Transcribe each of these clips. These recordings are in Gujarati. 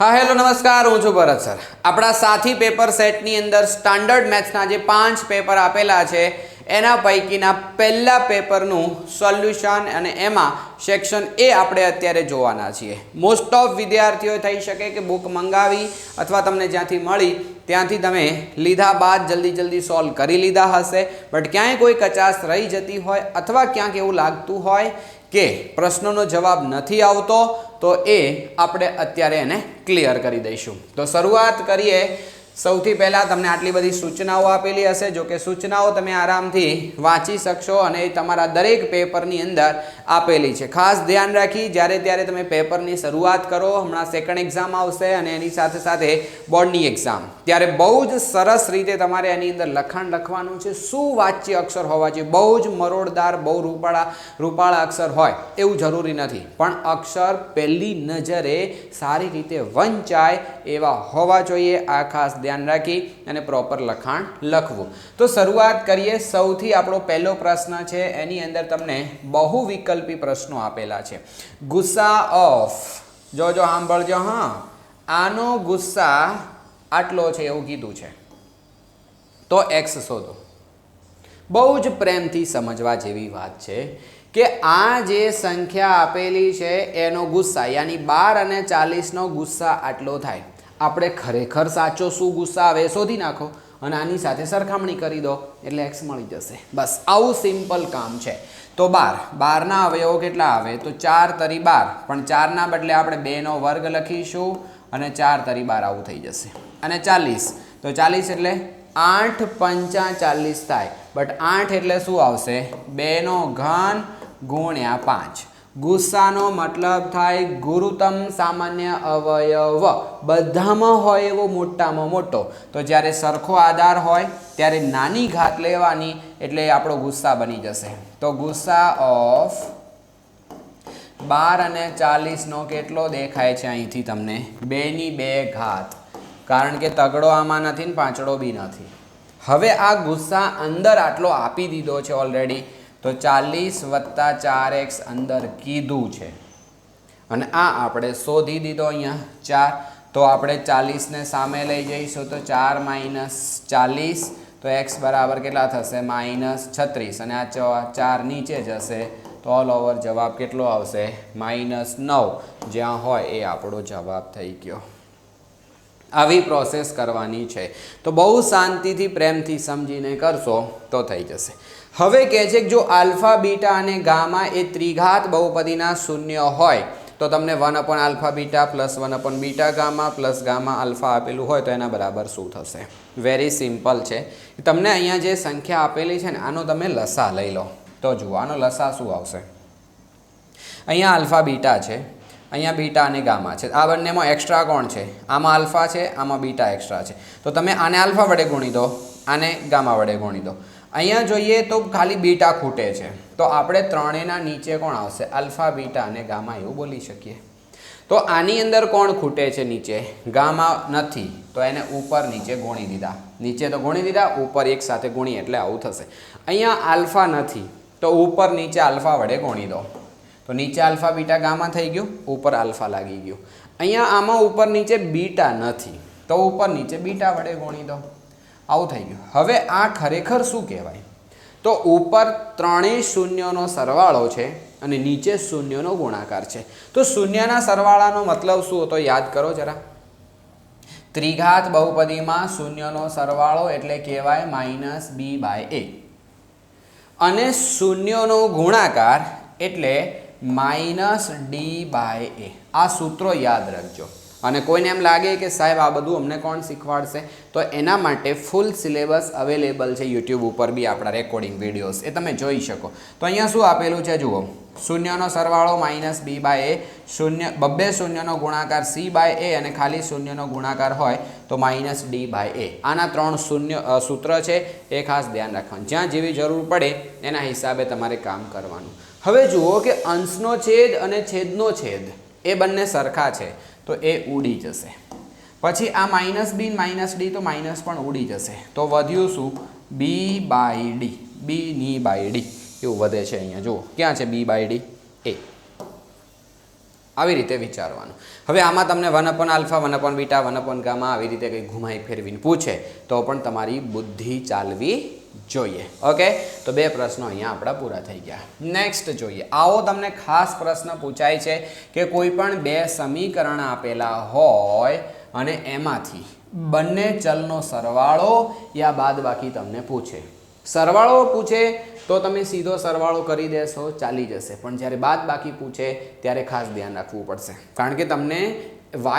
हाँ हेलो नमस्कार हूँ छू भरत सर। अपना साथी पेपर सेटनी अंदर स्टांडर्ड मैथ्सना जे 5 पेपर आपेला छे एना पैकीना पहला पेपरनु सोल्यूशन अने एमा सेक्शन ए आपणे अत्यारे जोवाना छीए। मोस्ट ऑफ विद्यार्थीओ थई शके के बुक मंगावी अथवा तमने ज्यांथी मळी त्यांथी तमे लीधा बाद जल्दी जल्दी सॉल्व करी लीधा हशे, बट क्यांय कोई कचाश रही जती होय अथवा क्यांक एवुं लागतुं होय के प्रश्नों जवाब नहीं आवतो तो ए आपणे अत्यारे एने क्लियर करी दईशुं। तो शुरुआत करिए। सौथी पहला तमने आटली बधी सूचनाओं आपेली हशे, जो कि सूचनाओं तमे आरामथी वाँची शकशो अने तमारा दरेक पेपरनी अंदर आपेली छे। खास ध्यान राखी ज्यारे त्यारे तमे पेपरनी शरूआत करो, हमणां सेकंड एक्जाम आवशे अने एनी साथे साथे बोर्डनी एक्जाम, त्यारे बहु ज सरस रीते तमारे एनी अंदर लखाण लखवानुं छे। सुवाच्य अक्षर होवा जोईए, बहु ज मरोड़दार बहु रूपाळा अक्षर होय एवुं जरूरी नथी, पण अक्षर पहेली नजरे सारी रीते वंचाय एवा होवा जोईए। आ खास ध्यान राखी अने प्रॉपर लखाण लखवुं। तो शुरुआत करिए। सौथी आपणो पहलो प्रश्न छे एनी अंदर तमने बहुविकल्पी प्रश्नों आपेला छे। गुस्सा ऑफ जो सांभळजो, हाँ, आनो गुस्सा आटलो छे एवुं कीधुं छे तो एक्स शोधो। बहु ज प्रेमथी समजवा जेवी वात छे कि आ जे संख्या आपेली छे एनो गुस्सा यानी 12 અને 40 नो गुस्सा आटलो थाय। आपणे खरेखर साचो शुं गुस्सा आवे शोधी नाखो अने आनी साथे सरखामणी करी दो एटले एक्स मळी जशे। बस आवुं सिम्पल काम छे। तो 12 ना अवयवो केटला आवे तो 4 तरी 12, पण 4 ना बदले आपणे 2 नो वर्ग लखीशुं अने 4 तरी 12 आवुं थई जशे। अने 40 तो 40 एटले 8 पंचा 40 थाय, बट 8 एटले शुं आवशे 2 नो घन गुण्या 5। गुस्सानो मतलब थाय गुरुतम सामान्य अवयव, बधामां होय एवो मोटामां मोटो। तो ज्यारे सरखो आधार होय त्यारे नानी घात लेवानी एटले आपणो गुस्सा बनी जशे। तो गुस्सा ऑफ 12 અને 40 नो केटलो देखाय छे અહીંથી તમને 2 ની 2 घात, कारण के तगड़ो आमां नथी ने पांचड़ो बी नथी। हवे आ गुस्सा अंदर आटलो आपी दीधो छे ऑलरेडी, तो 40 + 4x अंदर कीधुं छे अने आ आपणे शोधी दीधो अहींया 4। तो आपणे 40 ने सामे लई जईशुं तो 4 - 40 तो x बराबर केटला थशे -36 अने आ 4 नीचे जशे तो ऑल ओवर जवाब केटलो आवशे -9। ज्यां होय ए आपणो जवाब थई गयो। આવી પ્રોસેસ કરવાની છે। તો બહુ શાંતિથી પ્રેમથી સમજીને કરશો તો થઈ જશે। હવે કહે છે કે જો આલ્ફા બીટા અને ગામા એ ત્રિઘાત બહુપદીના શૂન્ય હોય તો તમને 1/α બીટા + 1/β ગામા + ગામા આલ્ફા આપેલું હોય તો એના બરાબર શું થશે? વેરી સિમ્પલ છે। તમને અહીંયા જે સંખ્યા આપેલી છે ને આનો તમે લસા લઈ લો તો જુઓ આનો લસા શું આવશે। અહીંયા આલ્ફા બીટા છે, અહીંયા बीटा અને गामा છે। આ બંનેમાં एक्स्ट्रा કોણ છે? આમાં अल्फा છે, આમાં बीटा एक्स्ट्रा છે। તો તમે આને अल्फा વડે ગુણી દો, આને गामा વડे ગુણી દો। અહીંયા જોઈએ તો ખાલી बीटा ખૂટે છે, તો આપણે ત્રણેયના નીચે કોણ આવશે? अल्फा बीटा અને गामा એવું બોલી શકીએ। તો આની અંદર કોણ ખૂટે છે નીચે? गामा નથી, તો એને ઉપર નીચે ગુણી દીધા। નીચે તો ગુણી દીધા, ઉપર એક સાથે ગુણી એટલે આવું થશે। અહીંયા अल्फा નથી તો ઉપર નીચે अल्फा વડે ગુણી દો, तो नीचे अल्फा बीटा गामा थई गयो, ऊपर अल्फा लागी गयो। अहींया आमां ऊपर नीचे बीटा नथी तो ऊपर नीचे बीटा वडे गुणी दो, आवुं थई गयुं। हवे आ खरेखर शुं कहेवाय? तो ऊपर त्रणेय शून्योनो सरवाळो छे अने नीचे शून्योनो गुणाकार छे। तो शून्यना सरवाळानो मतलब शुं हतो याद करो जरा। त्रिघात बहुपदीमां शून्यनो सरवाळो एटले कहेवाय -b/a अने शून्योनो गुणाकार एटले -d/a। आ सूत्रो याद रखजो। અને કોઈને એમ લાગે કે સાહેબ આ બધું અમને કોણ શીખવાડશે, તો એના માટે ફૂલ સિલેબસ અવેલેબલ છે યુટ્યુબ ઉપર બી આપણા રેકોર્ડિંગ વિડીયોઝ, એ તમે જોઈ શકો। તો અહીંયા શું આપેલું છે જુઓ, શૂન્યનો સરવાળો -b/a, શૂન્ય બબ્બે શૂન્યનો ગુણાકાર c/a અને ખાલી શૂન્યનો ગુણાકાર હોય તો -d/a। આના 3 શૂન્ય સૂત્ર છે, એ ખાસ ધ્યાન રાખવાનું। જ્યાં જેવી જરૂર પડે એના હિસાબે તમારે કામ કરવાનું। હવે જુઓ કે અંશનો છેદ અને છેદનો છેદ એ બંને સરખા છે તો એ ઉડી જશે। પછી આ -b -d તો માઇનસ પણ ઉડી જશે। તો વધ્યું શું? b/d, b/d એવું વધે છે। અહીંયા જુઓ ક્યાં છે b/d? a। આવી રીતે વિચારવાનું. હવે આમાં તમને 1/α 1/β 1/γ આવી રીતે કંઈ ઘુમાઈ ફેરવીને પૂછે તો પણ તમારી બુદ્ધિ ચાલવી જોઈએ. ઓકે, તો 2 પ્રશ્નો અહીંયા આપણા પૂરા થઈ ગયા. નેક્સ્ટ જોઈએ. આવો તમને ખાસ પ્રશ્ન પૂછાય છે કે કોઈ પણ 2 સમીકરણ આપેલા હોય અને એમાંથી બંને ચલનો સરવાળો યા બાદબાકી તમને પૂછે. સરવાળો પૂછે તો તમે સીધો સરવાળો કરી દેશો, ચાલી જશે. પણ જ્યારે બાદબાકી પૂછે ત્યારે ખાસ ધ્યાન રાખવું પડશે, કારણ કે તમને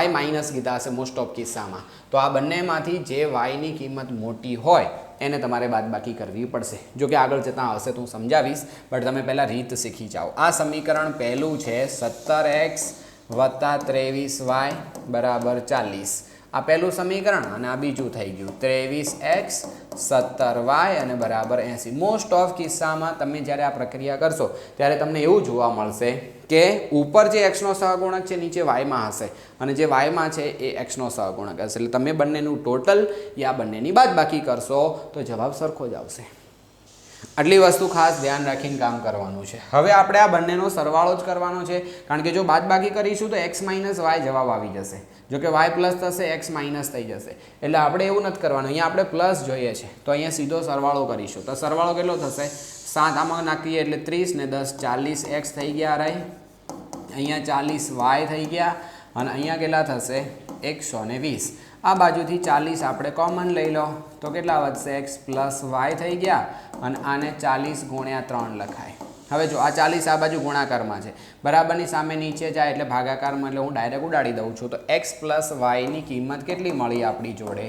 y માઇનસ કીધા હશે મોસ્ટ ઓફ કિસ્સામાં. તો આ બંનેમાંથી જે yની કિંમત મોટી હોય એને તમારે બાદબાકી કરવી પડશે. જો કે આગળ જતાં આવશે તો હું સમજાવીશ, બટ તમે પહેલાં રીત શીખી જાઓ. આ સમીકરણ પહેલું છે 17x + 23y = 40. આ પહેલું સમીકરણ અને આ બીજું થઈ ગયું 23x 17y અને બરાબર 80. મોસ્ટ ઓફ કિસ્સામાં તમે જ્યારે આ પ્રક્રિયા કરશો ત્યારે તમને એવું જોવા મળશે કે ઉપર જે xનો સહગુણક છે નીચે yમાં હશે અને જે yમાં છે એ xનો સહગુણક હશે. એટલે તમે બંનેનું ટોટલ યા બંનેની બાદબાકી કરશો તો જવાબ સરખો જ આવશે. આટલી વસ્તુ ખાસ ધ્યાન રાખીને કામ કરવાનું છે. હવે આપણે આ બંનેનો સરવાળો જ કરવાનો છે, કારણ કે જો બાદબાકી કરીશું તો x - y જવાબ આવી જશે. જો કે y પ્લસ થશે x માઇનસ થઈ જશે. એટલે આપણે એવું નથી કરવાનું. અહીંયા આપણે પ્લસ જોઈએ છે તો અહીંયા સીધો સરવાળો કરીશું. તો સરવાળો કેટલો થશે? 7 આમાં નાખીએ એટલે 30 ને 10 40 x થઈ ગયા રહી. અહીંયા 40 y થઈ ગયા અને અહીંયા કેટલા થશે? 120. આ બાજુથી 40 આપણે કોમન લઈ લો તો કેટલા વધશે? x પ્લસ y થઈ ગયા અને આને 40 × 3 લખાય. હવે જો આ 40 આ બાજુ ગુણાકારમાં છે, બરાબરની સામે નીચે જાય એટલે ભાગાકારમાં, એટલે હું ડાયરેક્ટ ઉડાડી દઉં છું. તો x પ્લસ વાયની કિંમત કેટલી મળી આપણી જોડે?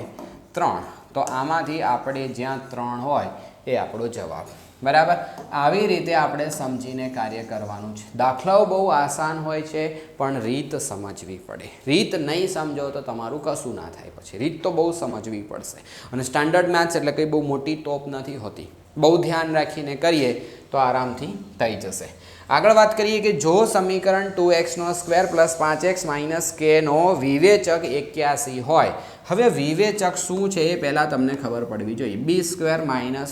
3. તો આમાંથી આપણે જ્યાં 3 હોય એ આપણો જવાબ. બરાબર, આવી રીતે આપણે સમજીને કાર્ય કરવાનું છે. દાખલાઓ બહુ આસાન હોય છે પણ રીત સમજવી પડે. રીત નહીં સમજો તો તમારું કશું ના થાય. પછી રીત તો બહુ સમજવી પડશે. અને સ્ટાન્ડર્ડ મેથ્સ એટલે કંઈ બહુ મોટી તોપ નથી હોતી. બહુ ધ્યાન રાખીને કરીએ તો આરામથી થઈ જશે. આગળ વાત કરીએ કે જો સમીકરણ 2x² + 5x - k નો વિવેચક 81 હોય. હવે વિવેચક શું છે એ પહેલાં તમને ખબર પડવી જોઈએ. b² -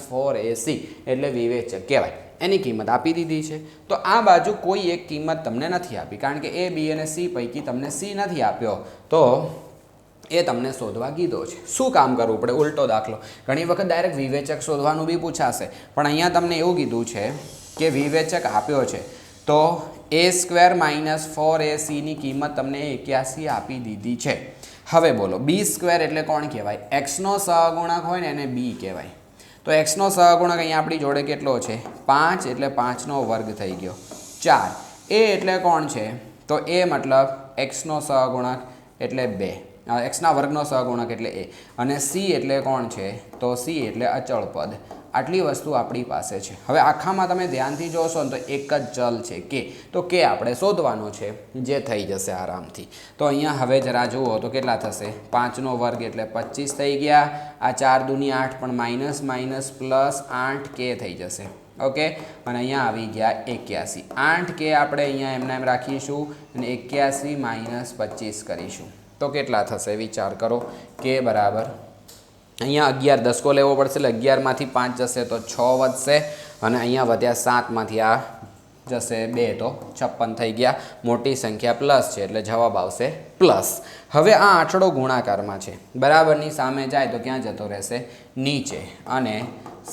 4ac એટલે વિવેચક કહેવાય. એની કિંમત આપી દીધી છે. તો આ બાજુ કોઈ એક કિંમત તમને નથી આપી, કારણ કે a, b અને c પૈકી તમને c નથી આપ્યો, તો એ તમને શોધવા કીધો છે. શું કામ કરવું પડે? ઉલટો દાખલો. ઘણી વખત ડાયરેક્ટ વિવેચક શોધવાનું બી પૂછાશે, પણ અહીંયા તમને એવું કીધું છે કે વિવેચક આપ્યો છે તો a² - 4ac ની કિંમત તમને 81 આપી દીધી છે. હવે બોલો b² એટલે કોણ કહેવાય? xનો સહગુણક હોય ને એને b કહેવાય. તો xનો સહગુણક અહીંયા આપણી જોડે કેટલો છે? 5 એટલે 5નો વર્ગ થઈ ગયો 4. a એટલે કોણ છે? તો a મતલબ xનો સહગુણક એટલે 2, xના વર્ગનો સહગુણક એટલે a. અને c એટલે કોણ છે? તો c એટલે અચળ પદ. આટલી વસ્તુ આપણી પાસે છે. હવે આખામાં તમે ધ્યાનથી જોશો ને તો એક જ ચલ છે k. તો k આપણે શોધવાનો છે, જે થઈ જશે આરામથી. તો અહીંયા હવે જરા જુઓ તો કેટલા થશે? 5નો વર્ગ એટલે 25 થઈ ગયા. આ 4 દૂની 8 પણ માઇનસ માઇનસ પ્લસ 8k થઈ જશે. ઓકે, અને અહીંયા આવી ગયા 81. 8k આપણે અહીંયા એમને એમ રાખીશું અને 81 - 25 કરીશું તો કેટલા થશે? વિચાર કરો. k બરાબર અહીંયા 11 દસકો લેવો પડશે એટલે 11માંથી 5 જશે તો 6 વધશે અને અહીંયા વધ્યા 7માંથી આ જશે 2 તો 56 થઈ ગયા. મોટી સંખ્યા પ્લસ છે એટલે જવાબ આવશે પ્લસ. હવે આ આંકડો ગુણાકારમાં છે, બરાબરની સામે જાય તો ક્યાં જતો રહેશે? નીચે. અને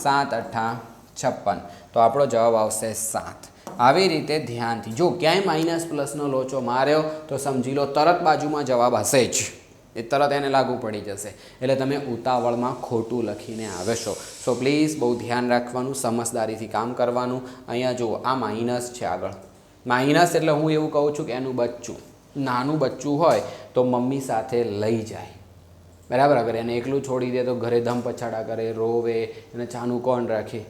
7 × 8 = 56 તો આપણો જવાબ આવશે 7. આવી રીતે ધ્યાનથી જો ક્યાંય માઇનસ પ્લસનો લોચો માર્યો તો સમજી લો તરત બાજુમાં જવાબ હશે જ, એ તરત એને લાગુ પડી જશે. એટલે તમે ઉતાવળમાં ખોટું લખીને આવશો. સો પ્લીઝ બહુ ધ્યાન રાખવાનું, સમજદારીથી કામ કરવાનું. અહીંયા જુઓ આ માઇનસ છે આગળ. માઇનસ એટલે હું એવું કહું છું કે એનું બચ્ચું, નાનું બચ્ચું હોય તો મમ્મી સાથે લઈ જાય. બરાબર, અગર એને એકલું છોડી દે તો ઘરે ધમ પછાડા કરે, રોવે, એને ચાનું કોણ રાખે,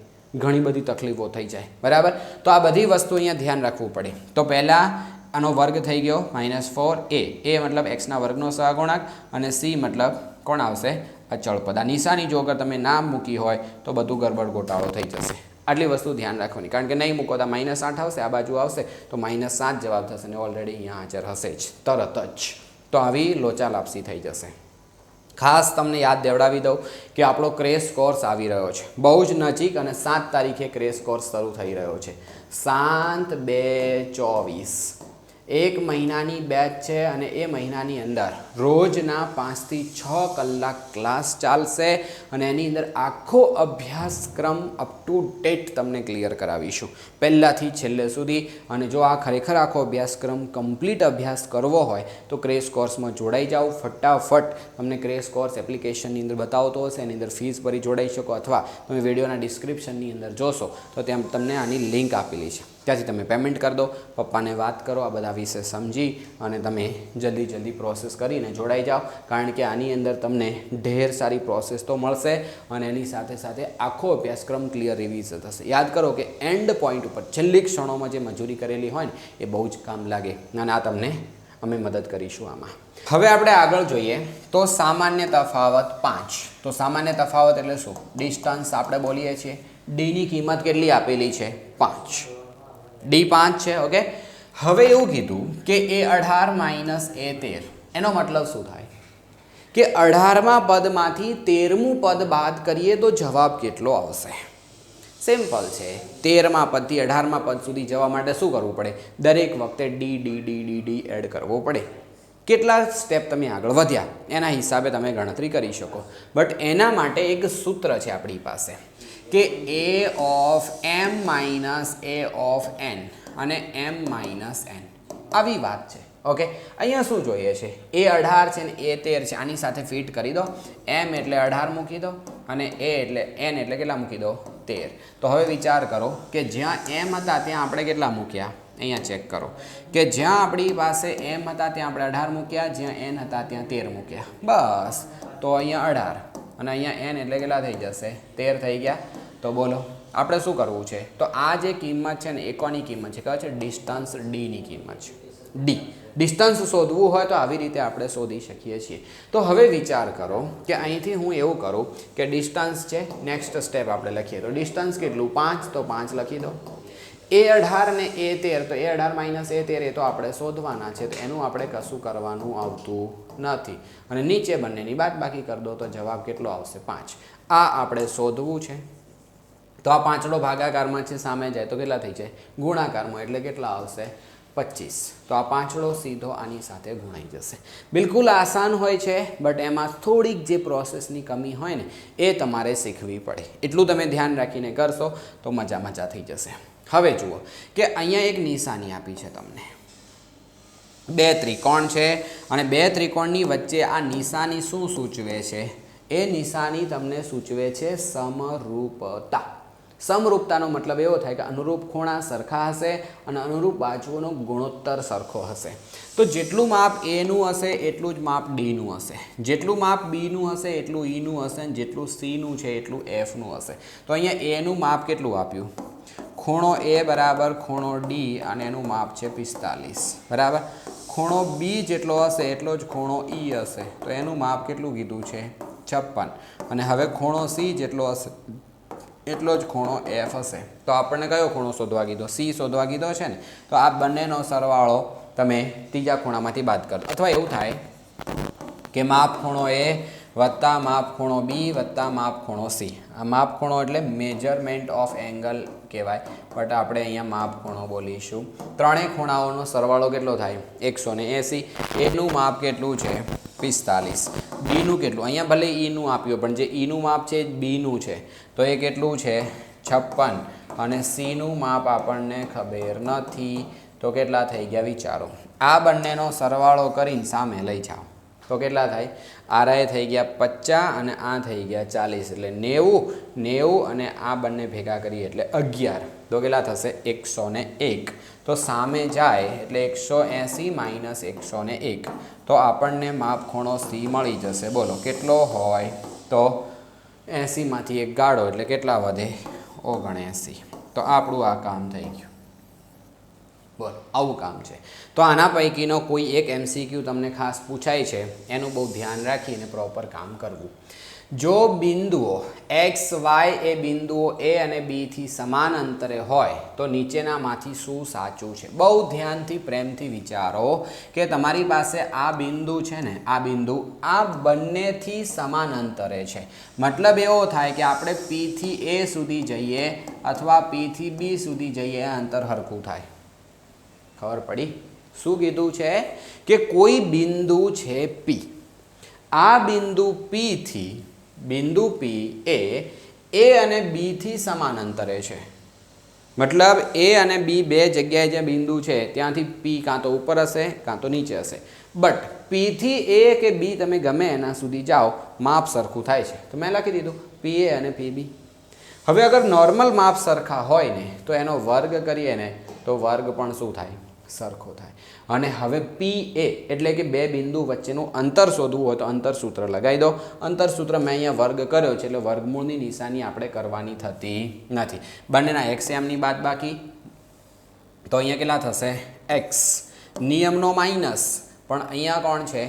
ઘણી બધી તકલીફો થઈ જાય. બરાબર, તો આ બધી વસ્તુ અહીંયા ધ્યાન રાખવું પડે. તો પહેલાં આનો વર્ગ થઈ ગયો -4a. a મતલબ xના વર્ગનો સહગુણક અને c મતલબ કોણ આવશે? અચળ પદ. આ નિશાની જો અગર તમે ના મૂકી હોય તો બધું ગરબડ ગોટાળો થઈ જશે. આટલી વસ્તુ ધ્યાન રાખવાની, કારણ કે નહીં મૂકો તો -8 આવશે, આ બાજુ આવશે તો -7 જવાબ થશે ને ઓલરેડી અહીંયા હાજર હશે જ તરત જ. તો આવી લોચા લાપસી થઈ જશે. ખાસ તમને યાદ દેવડાવી દઉં કે આપણો ક્રેશ કોર્સ આવી રહ્યો છે બહુ જ નજીક, અને 7 તારીખે ક્રેશ કોર્સ શરૂ થઈ રહ્યો છે. 7/2/24 એક મહિનાની બેચ છે અને એ મહિનાની અંદર રોજના 5 થી 6 કલાક ક્લાસ ચાલશે અને એની અંદર આખો અભ્યાસક્રમ અપ ટુ ડેટ તમને ક્લિયર કરાવીશું પહેલાંથી છેલ્લે સુધી. અને જો આ ખરેખર આખો અભ્યાસક્રમ કમ્પ્લીટ અભ્યાસ કરવો હોય તો ક્રેશ કોર્સમાં જોડાઈ જાઓ. ફટાફટ તમને ક્રેશ કોર્સ એપ્લિકેશનની અંદર બતાવતો હશે, એની અંદર ફીસ ભરી જોડાઈ શકો, અથવા તમે વિડીયોના ડિસ્ક્રિપ્શનની અંદર જોશો તો ત્યાં તમને આની લિંક આપેલી છે, ત્યાંથી તમે પેમેન્ટ કરી દો, પપ્પાને વાત કરો, આ બધા વિશે સમજી અને તમે જલ્દી પ્રોસેસ કરીને જોડાઈ જાઓ. કારણ કે આની અંદર તમને ઢેર સારી પ્રોસેસ તો મળશે અને એની સાથે સાથે આખો અભ્યાસક્રમ ક્લિયર રિવિઝન થશે. યાદ કરો કે એન્ડ પોઈન્ટ ઉપર છેલ્લી ક્ષણોમાં જે મજૂરી કરેલી હોય ને એ બહુ જ કામ લાગે અને આ તમને અમે મદદ કરીશું આમાં. હવે આપણે આગળ જોઈએ તો સામાન્ય તફાવત 5. તો સામાન્ય તફાવત એટલે શું? ડિસ્ટન્સ આપણે બોલીએ છીએ. ડીની કિંમત કેટલી આપેલી છે? 5. ડી 5 છે. ઓકે, હવે એવું કીધું કે A18 માઇનસ A13, એનો મતલબ શું થાય કે 18મા પદમાંથી 13મું પદ બાદ કરીએ તો જવાબ કેટલો આવશે? સિમ્પલ છે. 13મા પદથી 18મા પદ સુધી જવા માટે શું કરવું પડે? દરેક વખતે D D D D D add કરવો પડે. કેટલા સ્ટેપ તમે આગળ વધ્યા એના હિસાબે તમે ગણતરી કરી શકો. બટ એના માટે એક સૂત્ર છે આપણી પાસે કે A of M minus A of N અને M માઇનસ N, આવી વાત છે. ઓકે, અહીંયા શું જોઈએ છે? A18 છે ને A13 છે, આની સાથે ફિટ કરી દો. M એટલે 18 મૂકી દો અને A એટલે N એટલે કેટલા મૂકી દો? 13. તો હવે વિચાર કરો કે જ્યાં M હતા ત્યાં આપણે કેટલા મૂક્યા? અહીંયા ચેક કરો કે જ્યાં આપણી પાસે M હતા ત્યાં આપણે 18 મૂક્યા, જ્યાં N હતા ત્યાં 13 મૂક્યા. બસ, તો અહીંયા 18 અને અહીંયા N એટલે કેટલા થઈ જશે? 13 થઈ ગયા. તો બોલો આપણે શું કરવું છે? તો આ જે કિંમત છે ને એ કોની કિંમત છે? કહે છે ડિસ્ટન્સ ડીની કિંમત છે. ડી ડિસ્ટન્સ શોધવું હોય તો આવી રીતે આપણે શોધી શકીએ છીએ. તો હવે વિચાર કરો કે અહીંથી હું એવું કરું કે ડિસ્ટન્સ છે, નેક્સ્ટ સ્ટેપ આપણે લખીએ તો ડિસ્ટન્સ કેટલું? 5. તો 5 લખી દો. A18 ને A13, તો A18 માઇનસ A13 એ તો આપણે શોધવાના છે, તો એનું આપણે કશું કરવાનું આવતું નથી અને નીચે બંનેની બાદબાકી કરી દો તો જવાબ કેટલો આવશે? 5. આ આપણે શોધવું છે. તો આ પાંચડો ભાગાકારમાં છે, સામે જાય તો કેટલા થઈ જાય? ગુણાકારમાં, એટલે કેટલા આવશે? 25. તો આ પાંચડો સીધો આની સાથે ગુણાઈ જશે. બિલકુલ આસાન હોય છે, બટ એમાં થોડીક જે પ્રોસેસની કમી હોય ને એ તમારે શીખવી પડે. એટલું તમે ધ્યાન રાખીને કરશો તો મજા થઈ જશે. હવે જુઓ કે અહીંયા એક નિશાની આપી છે તમને. 2 ત્રિકોણ છે અને 2 ત્રિકોણની વચ્ચે આ નિશાની શું સૂચવે છે? એ નિશાની તમને સૂચવે છે સમરૂપતા. સમરૂપતાનો મતલબ એવો થાય કે અનુરૂપ ખૂણા સરખા હશે અને અનુરૂપ બાજુઓનો ગુણોત્તર સરખો હશે. તો જેટલું માપ એનું હશે એટલું જ માપ ડીનું હશે, જેટલું માપ બીનું હશે એટલું ઈનું હશે અને જેટલું સીનું છે એટલું એફનું હશે. તો અહીંયા એનું માપ કેટલું આપ્યું? ખૂણો એ બરાબર ખૂણો ડી અને એનું માપ છે 45 બરાબર. ખૂણો બી જેટલો હશે એટલો જ ખૂણો ઈ હશે, તો એનું માપ કેટલું કીધું છે? 56. અને હવે ખૂણો સી જેટલો હશે એટલો જ ખૂણો એફ હશે. તો આપણને કયો ખૂણો શોધવા કીધો? સી શોધવા કીધો છે ને. તો આ બંનેનો સરવાળો તમે ત્રીજા ખૂણામાંથી બાદ કરો, અથવા એવું થાય કે માપ ખૂણો એ વત્તા માપ ખૂણો બી વત્તા માપ ખૂણો સી. આ માપ ખૂણો એટલે મેજરમેન્ટ ઓફ એંગલ કહેવાય, બટ આપણે અહીંયા માપ ખૂણો બોલીશું. ત્રણેય ખૂણાઓનો સરવાળો કેટલો થાય? 180. એનું માપ કેટલું છે? 45. બીનું કેટલું? અહીંયા ભલે ઈનું આપ્યું પણ જે ઈનું માપ છે એ બીનું છે, તો એ કેટલું છે? 56. અને સીનું માપ આપણને ખબર નથી, તો કેટલા થઈ ગયા વિચારો. આ બંનેનો સરવાળો કરીને સામે લઈ જાઓ તો કેટલા થાય? આરાએ થઈ ગયા 50 અને આ થઈ ગયા 40, એટલે 90 અને આ બંને ભેગા કરીએ એટલે 11, તો કેટલા થશે? 101. તો સામે જાય એટલે 180 માઇનસ 101, તો આપણને માપ ખૂણો સી મળી જશે. બોલો કેટલો હોય? તો 80માંથી 1 ગાળો એટલે કેટલા વધે? 79. તો આપણું આ કામ થઈ ગયું. બોલો આવું કામ છે. તો આના પૈકીનો કોઈ એક MCQ તમને ખાસ પૂછાય છે, એનું બહુ ધ્યાન રાખીને પ્રોપર કામ કરવું. જો બિંદુઓ એક્સ વાય એ બિંદુઓ એ અને બીથી સમાન અંતરે હોય તો નીચેનામાંથી શું સાચું છે? બહુ ધ્યાનથી પ્રેમથી વિચારો કે તમારી પાસે આ બિંદુ છે ને, આ બિંદુ આ બંનેથી સમાન અંતરે છે. મતલબ એવો થાય કે આપણે P થી A સુધી જઈએ અથવા P થી B સુધી જઈએ, અંતર સરખું થાય. ખબર પડી? શું કીધું છે કે કોઈ બિંદુ છે P, આ બિંદુ P થી બિંદુ P એ A અને B થી સમાન અંતરે છે, મતલબ A અને B બે જગ્યાએ જે બિંદુ છે ત્યાંથી P કાં તો ઉપર હશે કાં તો નીચે હશે, બટ P થી A કે B તમે ગમે એના સુધી જાઓ માપ સરખું થાય છે, તો મેં લખી દીધું PA અને PB. હવે અગર નોર્મલ માપ સરખા હોય ને તો એનો વર્ગ કરીએ ને તો વર્ગ પણ શું થાય? સરખો થાય. અને હવે PA એટલે કે બે બિંદુ વચ્ચેનું અંતર શોધવું હોય તો અંતર સૂત્ર લગાવી દો. અંતર સૂત્ર મેં અહીંયા વર્ગ કર્યો છે એટલે વર્ગમૂળની નિશાની આપણે કરવાની થતી નથી. બંનેના એક્સએમની બાદબાકી તો અહીંયા કેટલા થશે? x. નિયમનો માઇનસ, પણ અહીંયા કોણ છે?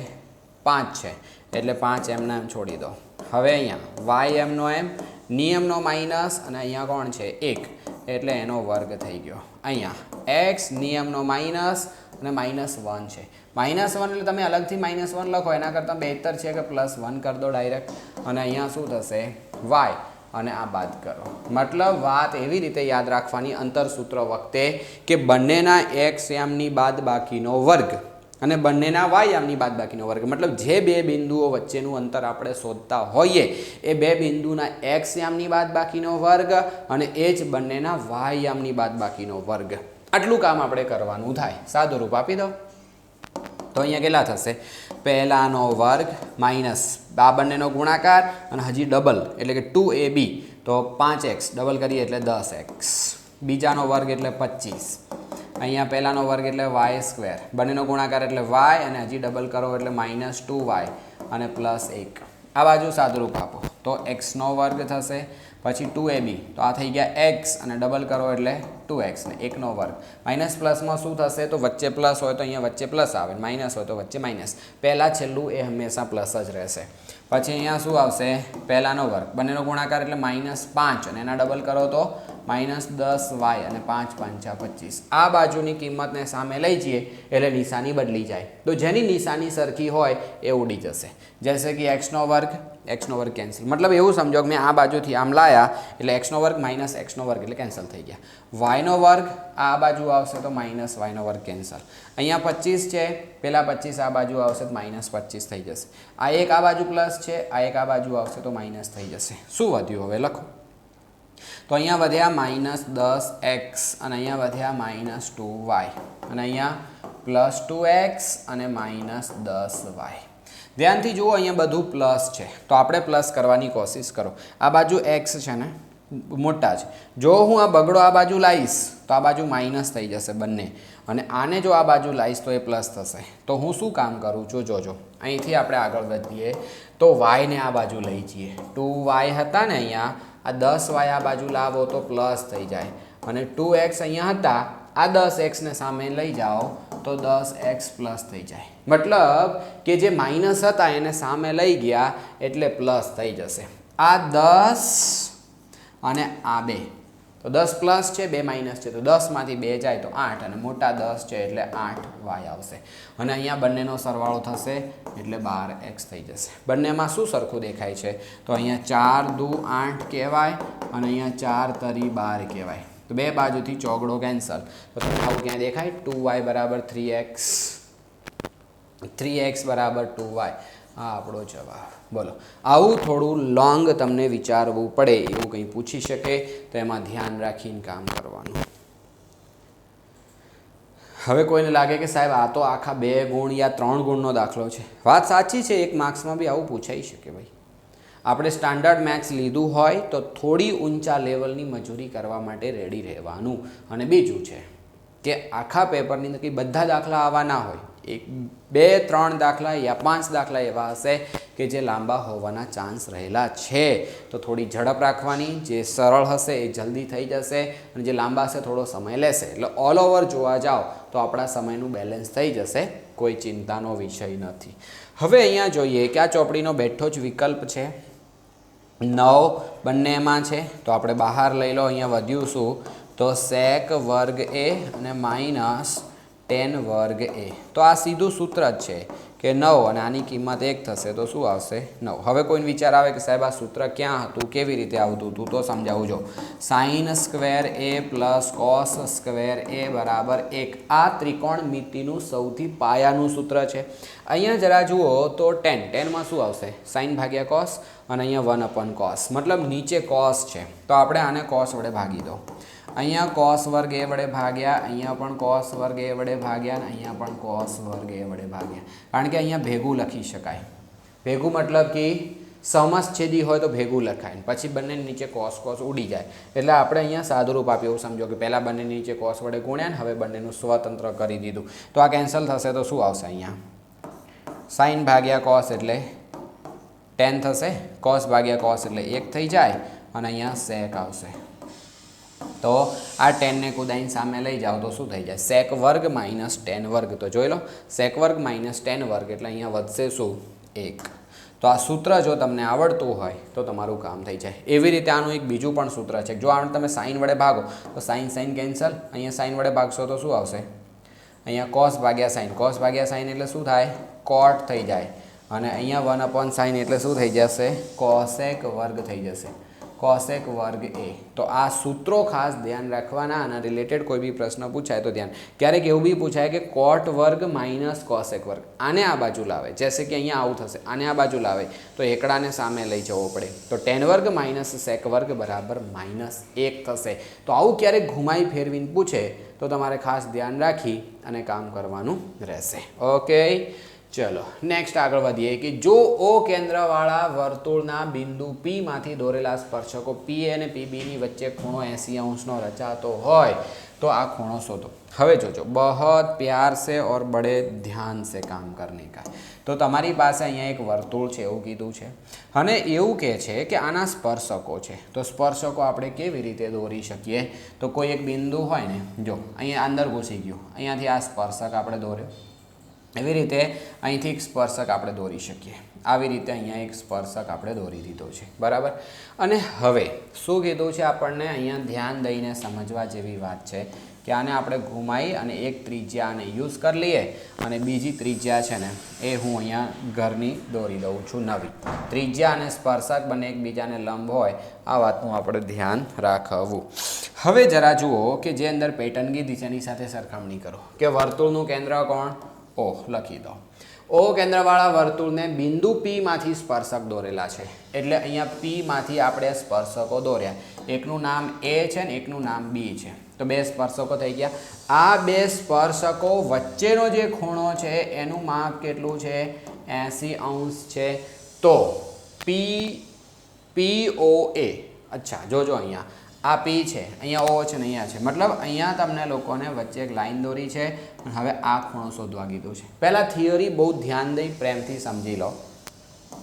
5 છે એટલે 5 એમના એમ છોડી દો. હવે અહીંયા y એમનો એમ, નિયમનો માઇનસ અને અહીંયા કોણ છે? 1 એટલે એનો વર્ગ થઈ ગયો. અહીંયા x નિયમનો માઇનસ અને -1 છે. -1 એટલે તમે અલગથી -1 લખો એના કરતાં બહેતર છે કે +1 કરી દો ડાયરેક્ટ. અને અહીંયા શું થશે? y અને આ બાદ કરો. મતલબ વાત એવી રીતે યાદ રાખવાની અંતર સૂત્ર વખતે કે બંનેના x યામની બાદબાકીનો વર્ગ અને બંનેના y યામની બાદબાકીનો વર્ગ, મતલબ જે બે બિંદુઓ વચ્ચેનું અંતર આપણે શોધતા હોઈએ એ બે બિંદુના x યામની બાદબાકીનો વર્ગ અને એ જ બંનેના y યામની બાદબાકીનો વર્ગ. આટલું કામ આપણે કરવાનું થાય. સાદું રૂપ આપી દો તો અહીંયા કેટલા થશે? પહેલાનો વર્ગ માઇનસ આ બંનેનો ગુણાકાર અને હજી ડબલ એટલે કે 2ab તો 5x ડબલ કરીએ એટલે 10x. બીજાનો વર્ગ એટલે 25. અહીંયા પહેલાનો વર્ગ એટલે y², બંનેનો ગુણાકાર એટલે y અને હજી ડબલ કરો એટલે -2y અને +1. આ બાજુ સાદુરૂપ આપો તો x નો વર્ગ થશે, પછી 2ab તો આ થઈ ગયા x અને ડબલ કરો એટલે 2x ને 1 નો વર્ગ. માઇનસ પ્લસમાં શું થશે? તો વચ્ચે પ્લસ હોય તો અહીંયા વચ્ચે પ્લસ આવે, માઇનસ હોય તો વચ્ચે માઇનસ. પહેલાં છેલ્લું એ હંમેશા પ્લસ જ રહેશે. પછી અહીંયા શું આવશે? પહેલાનો વર્ગ, બંનેનો ગુણાકાર એટલે -5 અને એના ડબલ કરો તો -10y અને 5 5 25. આ બાજુની કિંમતને સામે લઈ જઈએ એટલે નિશાની બદલી જાય. તો જેની નિશાની સરખી હોય એ ઉડી જશે. જૈસે કે x નો વર્ગ કેન્સલ, મતલબ એવું સમજો કે મેં આ બાજુથી આમ લાયા એટલે x નો વર્ગ - x નો વર્ગ એટલે કેન્સલ થઈ ગયા. y નો વર્ગ આ બાજુ આવશે તો -y નો વર્ગ કેન્સલ. અહીંયા 25 છે, પેલા 25 આ બાજુ આવશે તો -25 થઈ જશે. આ એક આ બાજુ પ્લસ છે, આ એક આ બાજુ આવશે તો માઇનસ થઈ જશે. શું વધ્યું હવે લખો? તો અહીંયા વધ્યા -10x અને અહીંયા વધ્યા -2y અને અહીંયા +2x અને -10y. ધ્યાનથી જુઓ અહીંયા બધું પ્લસ છે તો આપણે પ્લસ કરવાની કોશિશ કરો. આ બાજુ x છે ને મોટા છે, જો હું આ બગડો આ બાજુ લાવીશ તો આ બાજુ માઇનસ થઈ જશે બંને, અને આને જો આ બાજુ લાવીશ તો એ પ્લસ થશે. તો હું શું કામ કરું છું? જોજો અહીંથી આપણે આગળ વધીએ તો y ને આ બાજુ લઈ જઈએ. 2y હતા ને અહીંયા, આ 10y આ બાજુ લાવો તો પ્લસ થઈ જાય, અને 2x અહીંયા હતા આ 10x ને સામે લઈ જાઓ તો 10x પ્લસ થઈ જાય. મતલબ કે જે માઇનસ હતા એને સામે લઈ ગયા એટલે પ્લસ થઈ જશે. આ 10 અને આ 2 તો 10 પ્લસ છે, 2 માઇનસ છે, તો 10 માંથી 2 જાય તો 8 અને મોટા 10 છે એટલે 8y આવશે. અને અહીંયા બંનેનો સરવાળો થશે એટલે 12x થઈ જશે. બંનેમાં શું સરખું દેખાય છે? તો અહીંયા 4 દુ 8 કહેવાય અને અહીંયા 4 તરી 12 કહેવાય. તો બે બાજુથી ચોગડો કેન્સલ. તો તમને આવું ક્યાં દેખાય? 2y બરાબર 3x, 3x બરાબર 2y. આ આપણો જવાબ. બોલો, આવું થોડું લોંગ તમને વિચારવું પડે એવું કંઈ પૂછી શકે તો એમાં ધ્યાન રાખીને કામ કરવાનું. હવે કોઈને લાગે કે સાહેબ આ તો આખા 2 ગુણ યા 3 ગુણનો દાખલો છે. વાત સાચી છે, 1 માર્ક્સમાં બી આવું પૂછાઈ શકે. ભાઈ આપણે સ્ટાન્ડર્ડ મેથ્સ લીધું હોય તો થોડી ઊંચા લેવલની મજૂરી કરવા માટે રેડી રહેવાનું. અને બીજું છે કે આખા પેપરની અંદર કંઈ બધા દાખલા આવા ના હોય. 1 2 3 દાખલા યા 5 દાખલા એવા હશે કે જે લાંબા હોવાના ચાન્સ રહેલા છે. તો થોડી ઝડપ રાખવાની, જે સરળ હશે એ જલ્દી થઈ જશે અને જે લાંબા હશે થોડો સમય લેશે. એટલે ઓલ ઓવર જોવા જાઓ તો આપણા સમયનું બેલેન્સ થઈ જશે, કોઈ ચિંતાનો વિષય નથી. હવે અહીંયા જોઈએ કે આ ચોપડીનો બેઠો જ વિકલ્પ છે 9 બંનેમાં છે તો આપણે બહાર લઈ લો. અહીંયા વધ્યું શું? તો sec વર્ગ a અને -tan વર્ગ a. તો આ સીધું સૂત્ર જ છે કે 9 અને આની કિંમત 1 થશે તો શું આવશે 9. હવે કોઈને વિચાર આવે કે સાહેબ આ સૂત્ર ક્યાં હતું, કેવી રીતે આવતું હતું, તો સમજાવું જો. sin square a plus cos square a બરાબર 1 આ ત્રિકોણમિતિનું સૌથી પાયાનું સૂત્ર છે. અહીંયા જરા જુઓ તો ટેનમાં શું આવશે sin ભાગ્યા cos અને અહીંયા 1/cos મતલબ નીચે cos છે તો આપણે આને cos વડે ભાગી દો. અહીંયા cos વર્ગ a વડે ભાગ્યા, અહીંયા પણ cos વર્ગ a વડે ભાગ્યા અને અહીંયા પણ cos વર્ગ a વડે ભાગ્યા. કારણ કે અહીંયા ભેગું લખી શકાય. ભેગું મતલબ કે સમછેદી હોય તો ભેગું લખાય, પછી બંને નીચે cos ઉડી જાય. એટલે આપણે અહીંયા સાદુરૂપ આપ્યું એવું સમજો કે પહેલાં બંને નીચે cos વડે ગુણ્યા ને હવે બંનેનું સ્વતંત્ર કરી દીધું. તો આ કેન્સલ થશે તો શું આવશે અહીંયા sin ભાગ્યા cos એટલે tan થશે, cos ભાગ્યા cos એટલે 1 થઈ જાય અને અહીંયા sec આવશે. તો આ tan ને કુદાઈને સામે લઈ જાઓ તો શું થઈ જાય sec વર્ગ માઇનસ tan વર્ગ. તો જોઈ લો sec વર્ગ માઇનસ tan વર્ગ એટલે અહીંયા વધશે શું 1. તો આ સૂત્ર જો તમને આવડતું હોય તો તમારું કામ થઈ જાય. એવી રીતે આનું એક બીજું પણ સૂત્ર છે. જો આને તમે sin વડે ભાગો તો sin કેન્સલ, અહીંયા sin વડે ભાગશો તો શું આવશે અહીંયા cos ભાગ્યા sin એટલે શું થાય cot થઈ જાય અને અહીંયા 1/sin એટલે શું થઈ જશે cosec વર્ગ થઈ જશે, cosec વર્ગ a. તો આ સૂત્રો ખાસ ધ્યાન રાખવાના. આના રિલેટેડ કોઈ બી પ્રશ્ન પૂછાય તો ધ્યાન. ક્યારેક એવું બી પૂછાય કે cot વર્ગ માઇનસ cosec વર્ગ, આને આ બાજુ લાવે, જैसे કે અહીંયા આવું થશે, આને આ બાજુ લાવે તો એકડાને સામે લઈ જવો પડે. તો tan વર્ગ માઇનસ sec વર્ગ બરાબર -1 થશે. તો આવું ક્યારેક ઘુમાઈ ફેરવીને પૂછે તો તમારે ખાસ ધ્યાન રાખી અને કામ કરવાનું રહેશે. ઓકે ચલો નેક્સ્ટ આગળ વધીએ કે જો O કેન્દ્રવાળા વર્તુળના બિંદુ P માંથી દોરેલા સ્પર્શકો PA અને PBની વચ્ચે ખૂણો 80° રચાતો હોય તો આ ખૂણો શોધો. હવે જોજો બહુત પ્યાર से और बड़े ध्यान से काम करने का. તો તમારી પાસે અહીંયા એક વર્તુળ છે એવું કીધું છે અને એવું કહે છે કે આના સ્પર્શકો છે. તો સ્પર્શકો આપણે કેવી રીતે દોરી શકીએ તો કોઈ એક બિંદુ હોય ને, જો અહીંયા અંદર ઘૂસી ગયું, અહીંયાથી આ સ્પર્શક આપણે દોર્યો, એવી રીતે અહીંથી એક સ્પર્શક આપણે દોરી શકીએ. આવી રીતે અહીંયા એક સ્પર્શક આપણે દોરી દીધો છે બરાબર. અને હવે શું કીધું છે આપણને અહીંયા ધ્યાન દઈને સમજવા જેવી વાત છે કે આને આપણે ઘુમાઈ અને એક ત્રિજ્યાને યુઝ કરી લઈએ અને બીજી ત્રિજ્યા છે ને એ હું અહીંયા ઘરની દોરી દઉં છું નવી. ત્રિજ્યા અને સ્પર્શક બંને એકબીજાને લંબ હોય આ વાતનું આપણે ધ્યાન રાખવું. હવે જરા જુઓ કે જે અંદર પેટર્ન કીધી છે એની સાથે સરખામણી કરો કે વર્તુળનું કેન્દ્ર કોણ O લખી દો. O કેન્દ્રવાળા વર્તુળને બિંદુ P માંથી સ્પર્શક દોરેલા છે એટલે અહીંયા P માંથી આપણે સ્પર્શકો દોર્યા. એકનું નામ A છે ને એકનું નામ B છે. તો બે સ્પર્શકો થઈ ગયા. આ બે સ્પર્શકો વચ્ચેનો જે ખૂણો છે એનું માપ કેટલું છે 80° છે. તો POA, અચ્છા જોજો અહીંયા આ P છે, અહીંયા O છે ને અહીંયા છે, મતલબ અહીંયા તમને લોકોને વચ્ચે એક લાઈન દોરી છે. હવે આ ખૂણો શોધવા કીધું છે. પહેલાં થિયરી બહુ ધ્યાન દઈ પ્રેમથી સમજી લો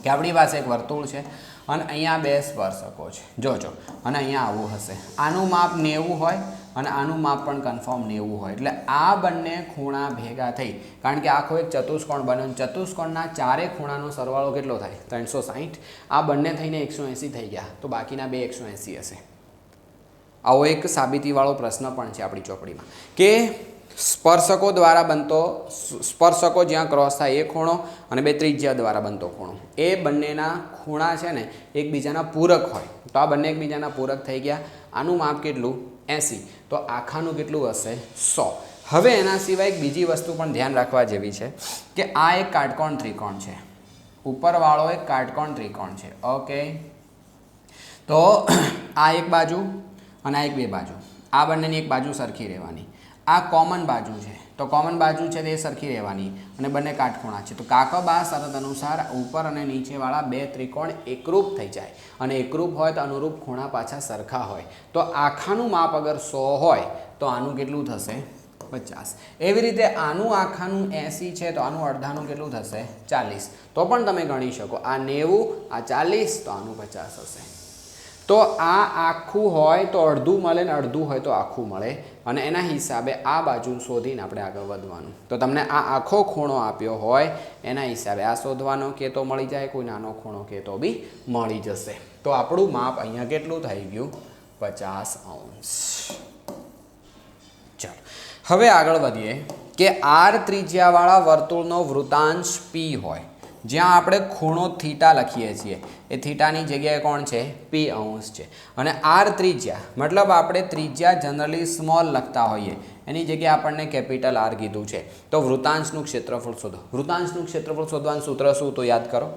કે આપણી પાસે એક વર્તુળ છે અને અહીંયા બે સ્પર્શકો છે જોજો અને અહીંયા આવું હશે. આનું માપ 90 હોય અને આનું માપ પણ કન્ફર્મ 90 હોય એટલે આ બંને ખૂણા ભેગા થઈ, કારણ કે આખો એક ચતુષ્કોણ બને, ચતુષ્કોણના ચારે ખૂણાનો સરવાળો કેટલો થાય 360. આ બંને થઈને 180 થઈ ગયા તો બાકીના બે 180 હશે. આવો એક સાબિતીવાળો પ્રશ્ન પણ છે આપણી ચોપડીમાં કે સ્પર્શકો દ્વારા બનતો, સ્પર્શકો જ્યાં ક્રોસ થાય એ ખૂણો અને બે ત્રિજ્યા દ્વારા બનતો ખૂણો, એ બંનેના ખૂણા છે ને એકબીજાના પૂરક હોય તો આ બંને એકબીજાના પૂરક થઈ ગયા. આનું માપ કેટલું 80 તો આખાનું કેટલું હશે 100. હવે એના સિવાય એક બીજી વસ્તુ પણ ધ્યાન રાખવા જેવી છે કે આ એક કાટકોણ ત્રિકોણ છે, ઉપરવાળો એક કાટકોણ ત્રિકોણ છે. ઓકે તો આ એક બાજુ અને આ એક બે બાજુ, આ બંનેની એક બાજુ સરખી રહેવાની. આ કોમન બાજુ છે તો કોમન બાજુ છે તે સરખી રહેવાની અને બંને કાટખૂણા છે. તો કાકબા શરત અનુસાર ઉપર અને નીચેવાળા બે ત્રિકોણ એકરૂપ થઈ જાય અને એકરૂપ હોય તો અનુરૂપ ખૂણા પાછા સરખા હોય. તો આખાનું માપ અગર 100 હોય તો આનું કેટલું થશે 50. એવી રીતે આનું આખાનું 80 છે તો આનું અડધાનું કેટલું થશે 40. તો પણ તમે ગણી શકો આ 90, આ 40 તો આનું 50 હશે. તો આ આખું હોય તો અડધું મળે ને અડધું હોય તો આખું મળે અને એના હિસાબે આ બાજુ શોધીને આપણે આગળ વધવાનું. તો તમને આ આખો ખૂણો આપ્યો હોય એના હિસાબે આ શોધવાનો કે તો મળી જાય, કોઈ નાનો ખૂણો કે તો બી મળી જશે. તો આપણું માપ અહીંયા કેટલું થઈ ગયું 50°. ચાલો હવે આગળ વધીએ કે આર ત્રિજ્યાવાળા વર્તુળનો વૃતાંશ પી હોય, જ્યાં આપણે ખૂણો થીટા લખીએ છીએ એ થીટાની જગ્યાએ કોણ છે? પી અંશ છે. અને આર ત્રિજ્યા મતલબ આપણે ત્રિજ્યા જનરલી સ્મોલ લખતા હોઈએ, એની જગ્યાએ આપણને કેપિટલ આર કીધું છે. તો વૃતાંશનું ક્ષેત્રફળ શોધો. વૃતાંશનું ક્ષેત્રફળ શોધવાનું સૂત્ર શું? તો યાદ કરો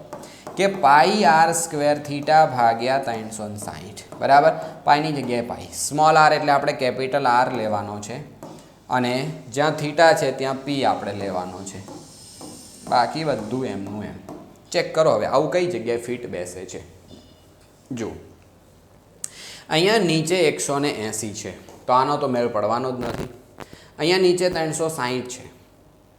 કે પાઈ આર સ્ક્વેર થીટા ભાગ્યા 360. બરાબર, પાઈની જગ્યાએ પાઈ, સ્મોલ આર એટલે આપણે કેપિટલ આર લેવાનો છે, અને જ્યાં થીટા છે ત્યાં પી આપણે લેવાનો છે. બાકી બધું એમનું એમ. ચેક કરો હવે આવું કઈ જગ્યાએ ફિટ બેસે છે. જો અહીંયા નીચે 180 છે, તો આનો તો મેળ પડવાનો જ નથી. અહીંયા નીચે 360 છે,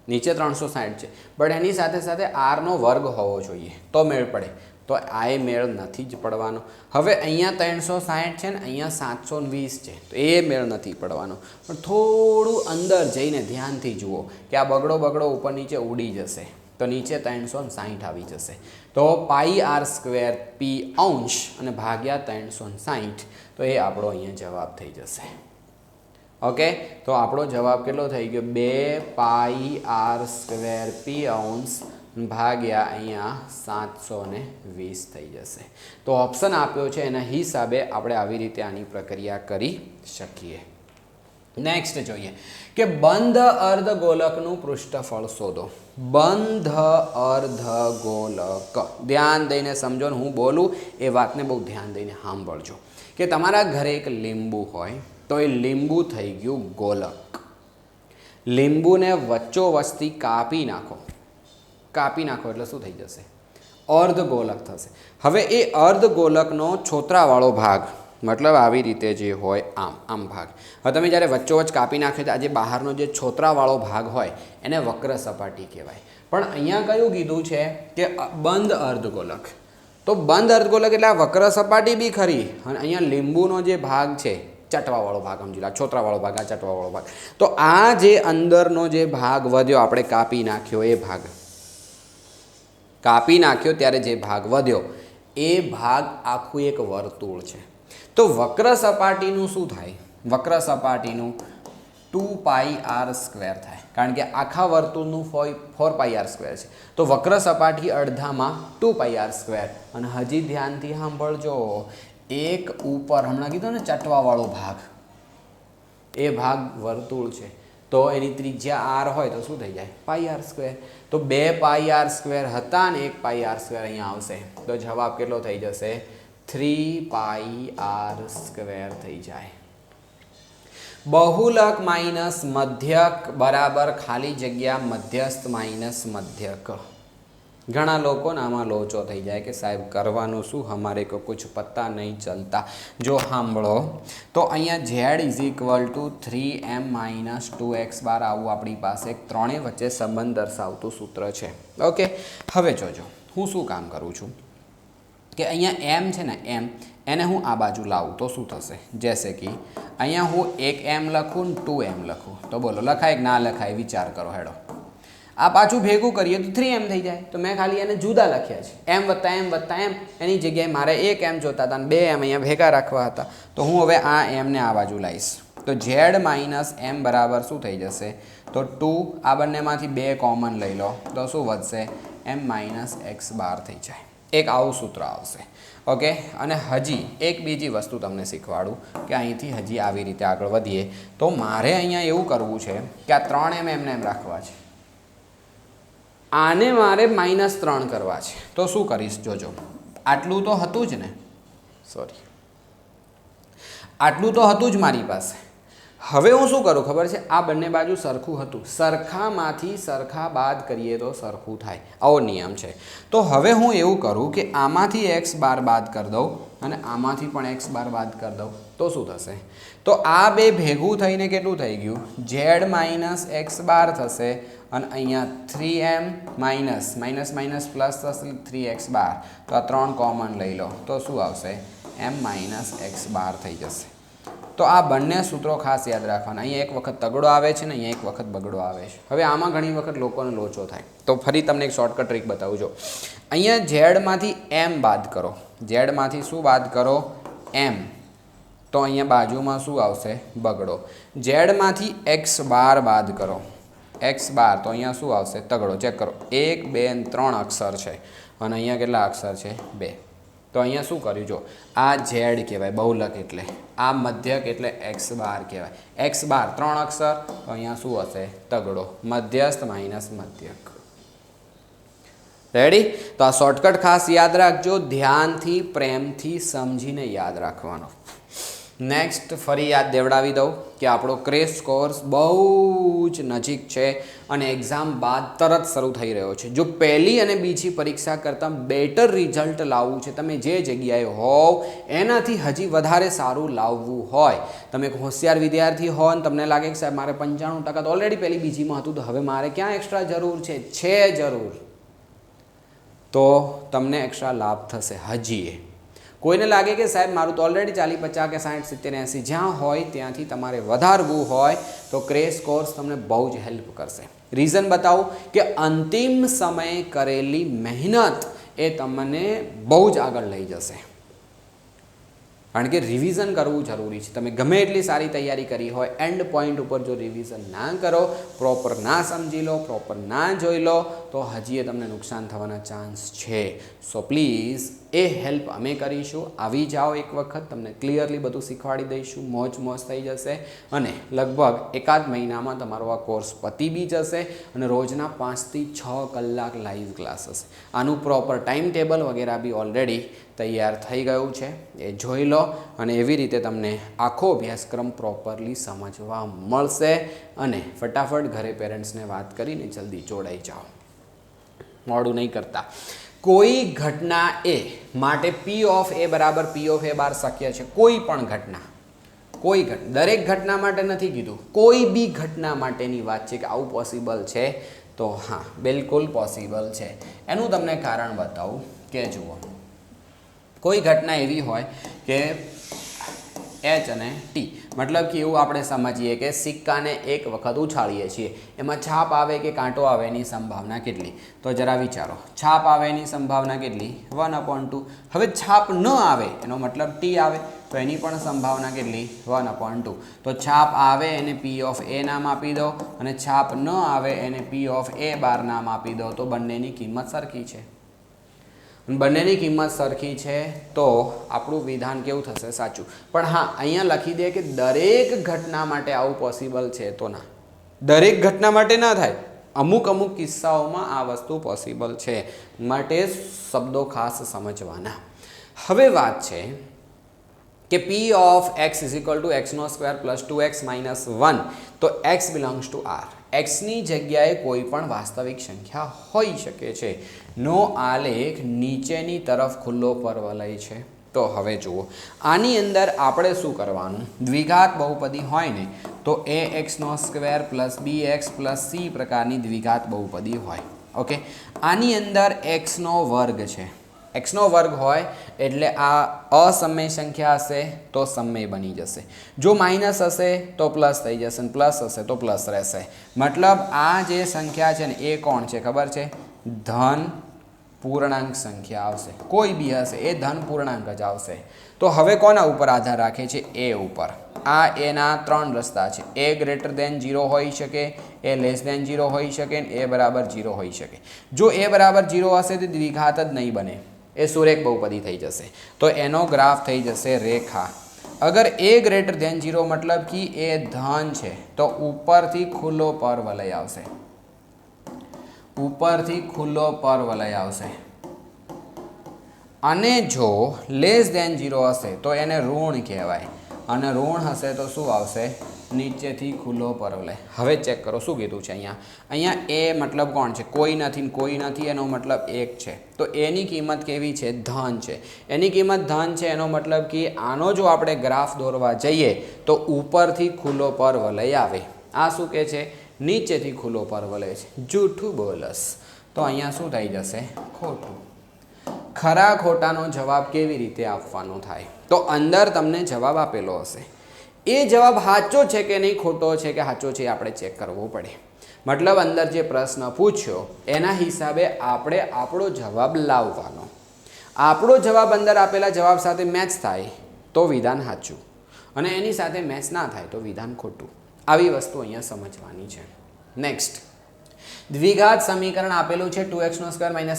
નીચે 360 છે, બટ એની સાથે સાથે આરનો વર્ગ હોવો જોઈએ તો મેળ પડે. તો આ મેળ નથી જ પડવાનો. હવે અહીંયા 360 છે ને અહીંયા 720 છે, તો એ મેળ નથી પડવાનો. પણ થોડું અંદર જઈને ધ્યાનથી જુઓ કે આ બગડો ઉપર નીચે ઉડી જશે, તો નીચે 360 આવી જશે. તો પાઈ આર સ્ક્વેર પી અંશ અને ભાગ્યા 360, તો એ આપણો અહીંયા જવાબ થઈ જશે. ઓકે, તો આપણો જવાબ કેટલો થઈ ગયો? 2 પાઈ આર સ્ક્વેર પી અંશ ભાગ્યા અહીંયા 720 થઈ જશે. તો ઓપ્શન આપ્યો છે એના હિસાબે આપણે આવી રીતે આની પ્રક્રિયા કરી શકીએ. નેક્સ્ટ જોઈએ કે બંધ અર્ધગોલકનું પૃષ્ઠફળ શોધો. બંધ અર્ધગોલક, ધ્યાન દઈને સમજો ને હું બોલું એ વાતને બહુ ધ્યાન દઈને સાંભળજો. કે તમારા ઘરે એક લીંબુ હોય તો એ લીંબુ થઈ ગયું ગોલક. લીંબુને વચ્ચોવચથી કાપી નાખો એટલે શું થઈ જશે? અર્ધગોલક થશે. હવે એ અર્ધગોલકનો છોતરાવાળો ભાગ મતલબ આવી રીતે જે હોય આમ ભાગ. હવે તમે જ્યારે વચ્ચોવચ કાપી નાખે તો આ જે બહારનો જે છોતરાવાળો ભાગ હોય એને વક્ર સપાટી કહેવાય. પણ અહીંયા કયું કીધું છે કે બંધ અર્ધગોલક. તો બંધ અર્ધગોલક એટલે આ વક્ર સપાટી બી ખરી, અને અહીંયા લીંબુનો જે ભાગ છે ચટવાવાળો ભાગ, સમજી લો છોતરાવાળો ભાગ, આ ચટવાવાળો ભાગ. તો આ જે અંદરનો જે ભાગ વધ્યો આપણે કાપી નાખ્યો, એ ભાગ કાપી નાખ્યો ત્યારે જે ભાગ વધ્યો એ ભાગ આખું એક વર્તુળ છે. તો વક્ર સપાટીનું શું થાય? વક્ર સપાટીનું 2 પાઈ આર સ્ક્વેર થાય, કારણ કે આખા વર્તુળનું 4 પાઈ આર સ્ક્વેર છે. તો વક્ર સપાટી અડધામાં 2 પાઈ આર સ્ક્વેર. અને હજી ધ્યાનથી સાંભળજો, એક ઉપર હમણાં કીધું ને ચટવાવાળો ભાગ, એ ભાગ વર્તુળ છે, તો એની ત્રિજ્યા આર હોય તો શું થઈ જાય? પાઈ આર સ્ક્વેર. તો 2 પાઈ આર સ્ક્વેર હતા ને 1 પાઈ આર સ્ક્વેર અહીંયા આવશે, તો જવાબ કેટલો થઈ જશે? 3 પાઈ આર સ્ક્વેર થઈ જાય. બહુલક માઇનસ મધ્યક બરાબર ખાલી જગ્યા મધ્યસ્થ માઇનસ મધ્યક. ઘણા લોકોને આમાં લોચો થઈ જાય કે સાહેબ કરવાનું શું, હમારે કો કુછ પતા નહીં ચલતા. જો સાંભળો તો અહીંયા z = 3m - 2x બાર આવું આપણી પાસે ત્રણેય વચ્ચે સંબંધ દર્શાવતું સૂત્ર છે. ઓકે, હવે જોજો હું શું કામ કરું છું કે અહીંયા m છે ને m, એને હું આ બાજુ લાવું તો શું થશે? જૈસે કે અહીંયા હું 1m લખું ને 2m લખું, તો બોલો લખાય કે ના લખાય? વિચાર કરો હેડો. આ પાછું ભેગું કરીએ તો 3m થઈ જાય. તો મેં ખાલી એને જુદા લખ્યા છે, m + m. એની જગ્યાએ મારે 1m જોતા હતા અને 2m અહીંયા ભેગા રાખવા હતા. તો હું હવે આ m ને આ બાજુ લાવીશ, તો z - m બરાબર શું થઈ જશે? તો 2, આ બંનેમાંથી 2 કોમન લઈ લો તો શું વધશે? m - x બાર થઈ જાય. એક આવું સૂત્ર આવશે. ઓકે, અને હજી એક બીજી વસ્તુ તમને શીખવાડું કે અહીંથી હજી આવી રીતે આગળ વધીએ તો મારે અહીંયા એવું કરવું છે કે આ 3m એમને એમ રાખવા છે, આને મારે -3 કરવા છે. તો શું કરીશ? જોજો, આટલું તો હતું જ ને, સોરી આટલું તો હતું જ મારી પાસે. હવે હું શું કરું ખબર છે? આ બંને બાજુ સરખું હતું, સરખામાંથી સરખા બાદ કરીએ તો સરખું થાય, આવો નિયમ છે. તો હવે હું એવું કરું કે આમાંથી x બાર બાદ કરી દઉં અને આમાંથી પણ x બાર બાદ કરી દઉં, તો શું થશે? તો આ બે ભેગું થઈને કેટલું થઈ ગયું? z - x બાર થશે, અને અહીંયા 3m માઇનસ પ્લસ થશે 3x બાર. તો આ 3 કોમન લઈ લો તો શું આવશે? m - x બાર થઈ જશે. તો આ બંને સૂત્રો ખાસ યાદ રાખવાના. અહીંયા એક વખત તગડો આવે છે ને અહીંયા એક વખત બગડો આવે છે. હવે આમાં ઘણી વખત લોકોને લોચો થાય, તો ફરી તમને એક શોર્ટકટ ટ્રીક બતાવું છું. અહીંયા ઝેડમાંથી m બાદ કરો, ઝેડમાંથી શું બાદ કરો? m. તો અહીંયા બાજુમાં શું આવશે? બગડો. ઝેડમાંથી x બાર બાદ કરો, x બાર તો અહીંયા શું આવશે તગડો ચેક કરો 1 2 અને 3 અક્ષર છે અને અહીંયા કેટલા અક્ષર છે 2 તો અહીંયા શું કર્યું જો આ z કહેવાય બહુલક એટલે આ મધ્યક એટલે x બાર કહેવાય x બાર 3 અક્ષર તો અહીંયા શું હશે તગડો મધ્યસ્થ માઇનસ મધ્યક રેડી તો આ શોર્ટકટ ખાસ યાદ રાખજો ધ્યાનથી પ્રેમથી સમજીને યાદ રાખવાનો નેક્સ્ટ ફરી યાદ દેવડાવી દઉં કે આપણો ક્રેશ કોર્સ બહુ જ નજીક છે અને એક્ઝામ બાદ તરત શરૂ થઈ રહ્યો છે જો પહેલી અને બીજી પરીક્ષા કરતાં બેટર રિઝલ્ટ લાવવું છે તમે જે જગ્યાએ હોવ એનાથી હજી વધારે સારું લાવવું હોય તમે એક હોશિયાર વિદ્યાર્થી હો અને તમને લાગે કે સાહેબ મારે 95% તો ઓલરેડી પહેલી બીજીમાં હતું તો હવે મારે ક્યાં એક્સ્ટ્રા જરૂર છે જરૂર તો તમને એક્સ્ટ્રા લાભ થશે હજી કોઈને લાગે કે સાહેબ મારું તો ઓલરેડી 40 50 કે 60 70 80 જ્યાં હોય ત્યાંથી તમારે વધારવું હોય તો ક્રેશ કોર્સ તમને બહુ જ હેલ્પ કરશે રીઝન બતાવું કે અંતિમ સમયે કરેલી મહેનત એ તમને બહુ જ આગળ લઈ જશે કારણ કે રિવિઝન કરવું જરૂરી છે તમે ગમે એટલી સારી તૈયારી કરી હોય એન્ડ પોઈન્ટ ઉપર જો રિવિઝન ના કરો પ્રોપર ના સમજી લો પ્રોપર ના જોઈ લો તો હજી એ તમને નુકસાન થવાના ચાન્સ છે સો પ્લીઝ એ હેલ્પ અમે કરીશું આવી જાઓ એક વખત તમને ક્લિયરલી બધું શીખવાડી દઈશું મોજ થઈ જશે અને લગભગ એકાદ મહિનામાં તમારો આ કોર્સ પતી બી જશે અને રોજના 5 થી 6 કલાક લાઈવ ક્લાસીસ આનું પ્રોપર ટાઈમ ટેબલ વગેરે બી ઓલરેડી તૈયાર થઈ ગયું છે એ જોઈ લો અને એવી રીતે તમને આખો અભ્યાસક્રમ પ્રોપરલી સમજવા મળશે અને ફટાફટ ઘરે પેરેન્ટ્સને વાત કરીને જલ્દી જોડાઈ જાઓ મોડું નહીં કરતા કોઈ ઘટના એ માટે P ઓફ A બરાબર P ઓફ A બાર શક્ય છે કોઈ પણ ઘટના દરેક ઘટના માટે નથી કીધું કોઈ બી ઘટના માટેની વાત છે કે આવું પોસિબલ છે તો હા બિલકુલ પોસિબલ છે એનું તમને કારણ બતાવું કે જુઓ કોઈ ઘટના એવી હોય કે H અને T મતલબ કે એવું આપણે સમજીએ કે સિક્કાને એક વખત ઉછાળીએ છીએ એમાં છાપ આવે કે કાંટો આવે એની સંભાવના કેટલી તો જરા વિચારો છાપ આવે એની સંભાવના કેટલી 1/2 હવે છાપ ન આવે એનો મતલબ T આવે તો એની પણ સંભાવના કેટલી 1/2 તો છાપ આવે એને P ઓફ A નામ આપી દો અને છાપ ન આવે એને P ઓફ A બાર નામ આપી દો તો બંનેની કિંમત સરખી છે બંનેની કિંમત સરખી છે તો આપણું વિધાન કેવું થશે સાચું પણ હા અહીંયા લખી દે કે દરેક ઘટના માટે આવું પોસિબલ છે તો ના દરેક ઘટના માટે ના થાય અમુક કિસ્સાઓમાં આ વસ્તુ પોસિબલ છે માટે શબ્દો ખાસ સમજવાના હવે વાત છે કે P of x = x² + 2x - 1 તો x બિલોંગ્સ ટુ R xની જગ્યાએ કોઈ પણ વાસ્તવિક સંખ્યા હોઈ શકે છે નો આલેખ નીચેની તરફ ખુલ્લો પરવલય છે તો હવે જુઓ આની અંદર આપણે શું કરવાનું દ્વિઘાત બહુપદી હોય ને તો ax² + bx + c પ્રકારની દ્વિઘાત બહુપદી હોય ઓકે આની અંદર x² છે x નો વર્ગ હોય એટલે આ અસમય સંખ્યા હશે તો સમય બની જશે જો માઇનસ હશે તો પ્લસ થઈ જશે અને પ્લસ હશે તો પ્લસ રહેશે મતલબ આ જે સંખ્યા છે ને એ કોણ છે ખબર છે ધન પૂર્ણાંક સંખ્યા આવશે કોઈ બી હશે એ ધન પૂર્ણાંક જ આવશે તો હવે કોના ઉપર આધાર રાખે છે એ ઉપર આ એના 3 રસ્તા છે a > 0 હોઈ શકે a < 0 હોઈ શકે અને a = 0 હોઈ શકે જો a = 0 હશે તો દ્વિઘાત જ નહીં બને એ સુરેખ બહુપદી થઈ જશે તો એનો ગ્રાફ થઈ જશે રેખા અગર a > 0 મતલબ કે એ ધન છે તો ઉપરથી ખુલ્લો પરવલય આવશે અને જો <0 હશે તો એને ઋણ કહેવાય અને ઋણ હશે તો શું આવશે નીચેથી ખુલ્લો પરવલય હવે ચેક કરો શું કીધું છે અહીંયા એ મતલબ કોણ છે કોઈ નથી એનો મતલબ 1 છે તો એની કિંમત કેવી છે ધન છે એની કિંમત ધન છે એનો મતલબ કે આનો જો આપણે ગ્રાફ દોરવા જઈએ તો ઉપરથી ખુલ્લો પરવલય આવે આ શું કહે છે નીચેથી ખુલ્લો પરવલય છે જૂઠું બોલસ તો અહીંયા શું થઈ જશે ખોટું ખરા ખોટાનો જવાબ કેવી રીતે આપવાનો થાય તો અંદર તમને જવાબ આપેલો હશે એ જવાબ સાચો છે કે નહીં ખોટો છે કે સાચો છે આપણે ચેક કરવો પડે મતલબ અંદર જે પ્રશ્ન પૂછ્યો એના હિસાબે આપણે આપણો જવાબ લાવવાનો આપણો જવાબ અંદર આપેલા જવાબ સાથે મેચ થાય તો વિધાન સાચું અને એની સાથે મેચ ના થાય તો વિધાન ખોટું આવી વસ્તુ અહીંયા સમજવાની છે નેક્સ્ટ દ્વિઘાત સમીકરણ આપેલું છે 2x² -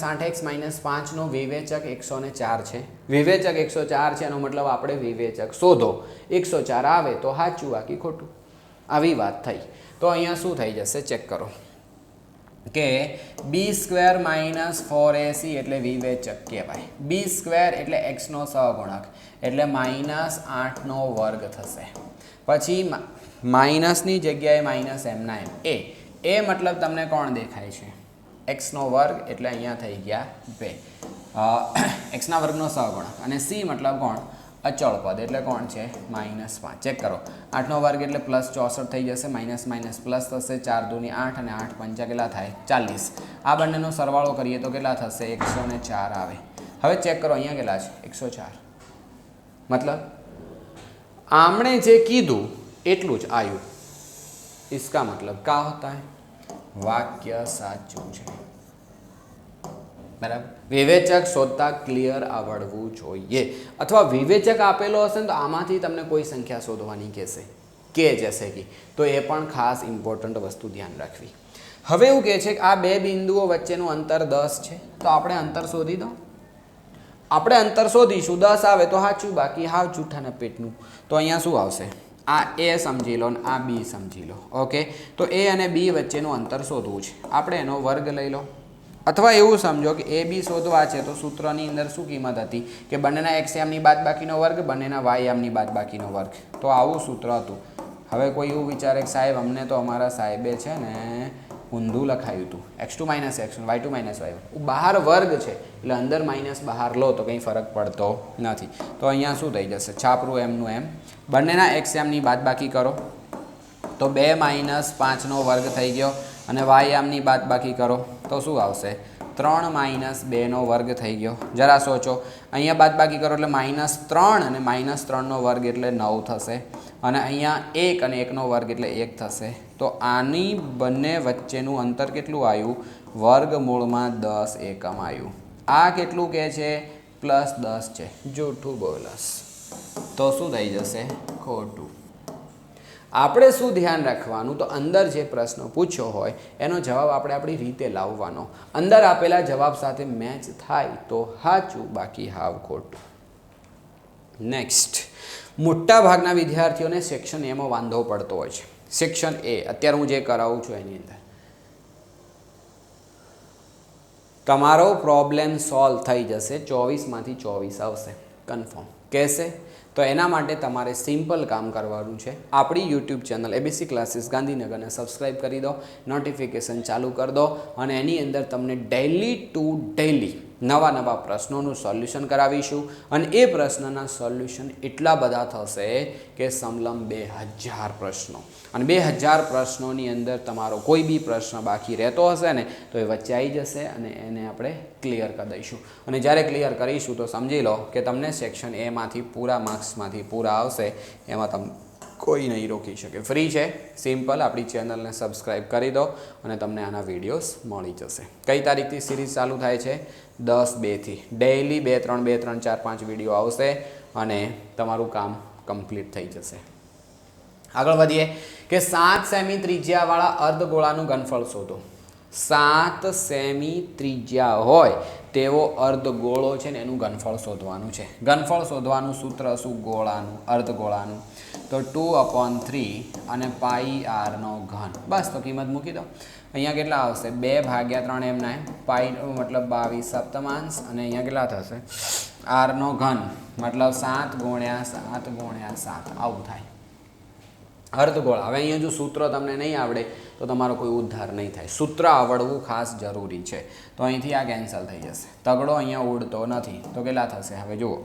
8x - 5 નો વિવેચક 104 છે. વિવેચક 104 છે એનો મતલબ આપણે વિવેચક શોધો. 104 આવે તો સાચું બાકી ખોટું. આવી વાત થઈ. તો અહીંયા શું થઈ જશે ચેક કરો કે b² - 4ac એટલે વિવેચક કહેવાય. b² એટલે x નો સહગુણક એટલે -8 નો વર્ગ થશે. પછી માઇનસની જગ્યાએ -m ના m. એ મતલબ તમને કોણ દેખાય છે? x નો વર્ગ એટલે અહીંયા થઈ ગયા 2 x ના વર્ગનો સહગુણક. અને c મતલબ કોણ? અચળ પદ એટલે કોણ છે? -5. ચેક કરો 8 નો વર્ગ એટલે +64 થઈ જશે. માઇનસ માઇનસ પ્લસ થશે. 4 દૂની 8 અને 8 પંચા કેટલા થાય? 40. આ બંનેનો સરવાળો કરીએ તો કેટલા થશે? 104 આવે. હવે ચેક કરો અહીંયા કેટલા છે? 104. મતલબ આમણે જે કીધું એટલું જ આવ્યું. इसका मतलब क्या होता है? वाक्य साचું છે. બરાબર. વિવેચક શોધતા ક્લિયર આવડવું જોઈએ. અથવા વિવેચક આપેલો હશે ને તો આમાંથી તમને કોઈ સંખ્યા શોધવાની કહેશે કે જશે કે, તો એ પણ ખાસ ઇમ્પોર્ટન્ટ વસ્તુ ધ્યાન રાખવી. હવે એવું કહે છે કે આ બે બિંદુઓ વચ્ચેનું અંતર 10 છે. તો આપણે અંતર શોધી દો. આપણે અંતર શોધીશું. 10 આવે તો સાચું બાકી હાવ જૂઠાના પેટનું. તો અહીંયા શું આવશે? આ એ સમજી લો ને આ બી સમજી લો. ઓકે. તો એ અને બી વચ્ચેનું અંતર શોધવું છે. આપણે એનો વર્ગ લઈ લો. અથવા એવું સમજો કે એ બી શોધવા છે તો સૂત્રની અંદર શું કિંમત હતી કે બંનેના xmની બાદબાકીનો વર્ગ, બંનેના ymની બાદબાકીનો વર્ગ. તો આવું સૂત્ર હતું. હવે કોઈ એવું વિચારે કે સાહેબ અમને તો અમારા સાહેબે છે ને ઊંધું લખાયું હતું. x2 - x1 y2 - y1. બહાર વર્ગ છે એટલે અંદર માઇનસ બહાર લો તો કંઈ ફરક પડતો નથી. તો અહીંયા શું થઈ જશે? છાપરું એમનું એમ. બંનેના xmની બાદબાકી કરો તો 2 - 5 નો વર્ગ થઈ ગયો. અને ymની બાદબાકી કરો તો શું આવશે? 3 - 2 નો વર્ગ થઈ ગયો. જરા સોચો. અહીંયા બાદબાકી કરો એટલે -3 અને -3 નો વર્ગ એટલે 9 થશે. અને અહીંયા 1 અને 1 નો વર્ગ એટલે 1 થશે. તો આની બંને વચ્ચેનું અંતર કેટલું આવ્યું? વર્ગમૂળમાં 10 એકમ આવ્યું. આ કેટલું કહે છે? +10 છે. જૂઠું બોલસ. તો શું થઈ જશે? ખોટું. આપણે શું ધ્યાન રાખવાનું? તો અંદર જે પ્રશ્ન પૂછ્યો હોય એનો જવાબ આપણે આપણી રીતે લાવવાનો. અંદર આપેલા જવાબ સાથે મેચ થાય તો સાચું બાકી હાવ ખોટું. નેક્સ્ટ, મોટા ભાગના વિદ્યાર્થીઓને સેક્શન એમાં વાંધો પડતો હોય છે. સેક્શન એ અત્યારે હું જે કરાવું છું એની અંદર તમારો પ્રોબ્લેમ સોલ્વ થઈ જશે. 24માંથી 24 આવશે કન્ફર્મ કહેશે. તો એના માટે તમારે સિમ્પલ કામ કરવાનું છે. આપણી યુટ્યુબ ચેનલ ABC ક્લાસીસ ગાંધીનગરને સબસ્ક્રાઈબ કરી દો, નોટિફિકેશન ચાલુ કરી દો અને એની અંદર તમને ડેઇલી ટુ ડેઇલી નવા પ્રશ્નોનું સોલ્યુશન કરાવીશું. અને એ પ્રશ્નના સોલ્યુશન એટલા બધા થશે કે સમલમ 2000 પ્રશ્નો. અને 2000 પ્રશ્નોની અંદર તમારો કોઈ બી પ્રશ્ન બાકી રહેતો હશે ને તો એ વચ્ચે આવી જશે અને એને આપણે ક્લિયર કરી દઈશું. અને જ્યારે ક્લિયર કરીશું તો સમજી લો કે તમને સેક્શન એમાંથી પૂરા માર્ક્સમાંથી પૂરા આવશે. એમાં તમે કોઈ નહીં રોકી શકે. ફ્રી છે, સિમ્પલ. આપણી ચેનલને સબસ્ક્રાઈબ કરી દો અને તમને આના વિડીયોઝ મળી જશે. કઈ તારીખથી સિરીઝ ચાલુ થાય છે? 10/2થી. ડેઇલી 2-3 4-5 વિડીયો આવશે અને તમારું કામ કમ્પ્લીટ થઈ જશે. આગળ વધીએ કે 7 સેમી ત્રિજ્યાવાળા અર્ધગોળાનું ઘનફળ શોધો. 7 સેમી ત્રિજ્યા હોય તેવો અર્ધગોળો છે ને એનું ઘનફળ શોધવાનું છે. ઘનફળ શોધવાનું સૂત્ર શું? ગોળાનું, અર્ધગોળાનું. તો 2/3 અને πr નો ઘન. બસ તો કિંમત મૂકી દો. અહીંયા કેટલા આવશે? 2/3 એમના પાઈ મતલબ 22 સપ્તમાંશ અને અહીંયા કેટલા થશે? r નો ઘન મતલબ 7 આવું થાય અર્ધગોળ. હવે અહીંયા જો સૂત્ર તમને નહીં આવડે તો તમારો કોઈ ઉદ્ધાર નહીં થાય. સૂત્ર આવડવું ખાસ જરૂરી છે. તો અહીંથી આ કેન્સલ થઈ જશે. તગડો અહીંયા ઉડતો નથી તો કેટલા થશે? હવે જુઓ,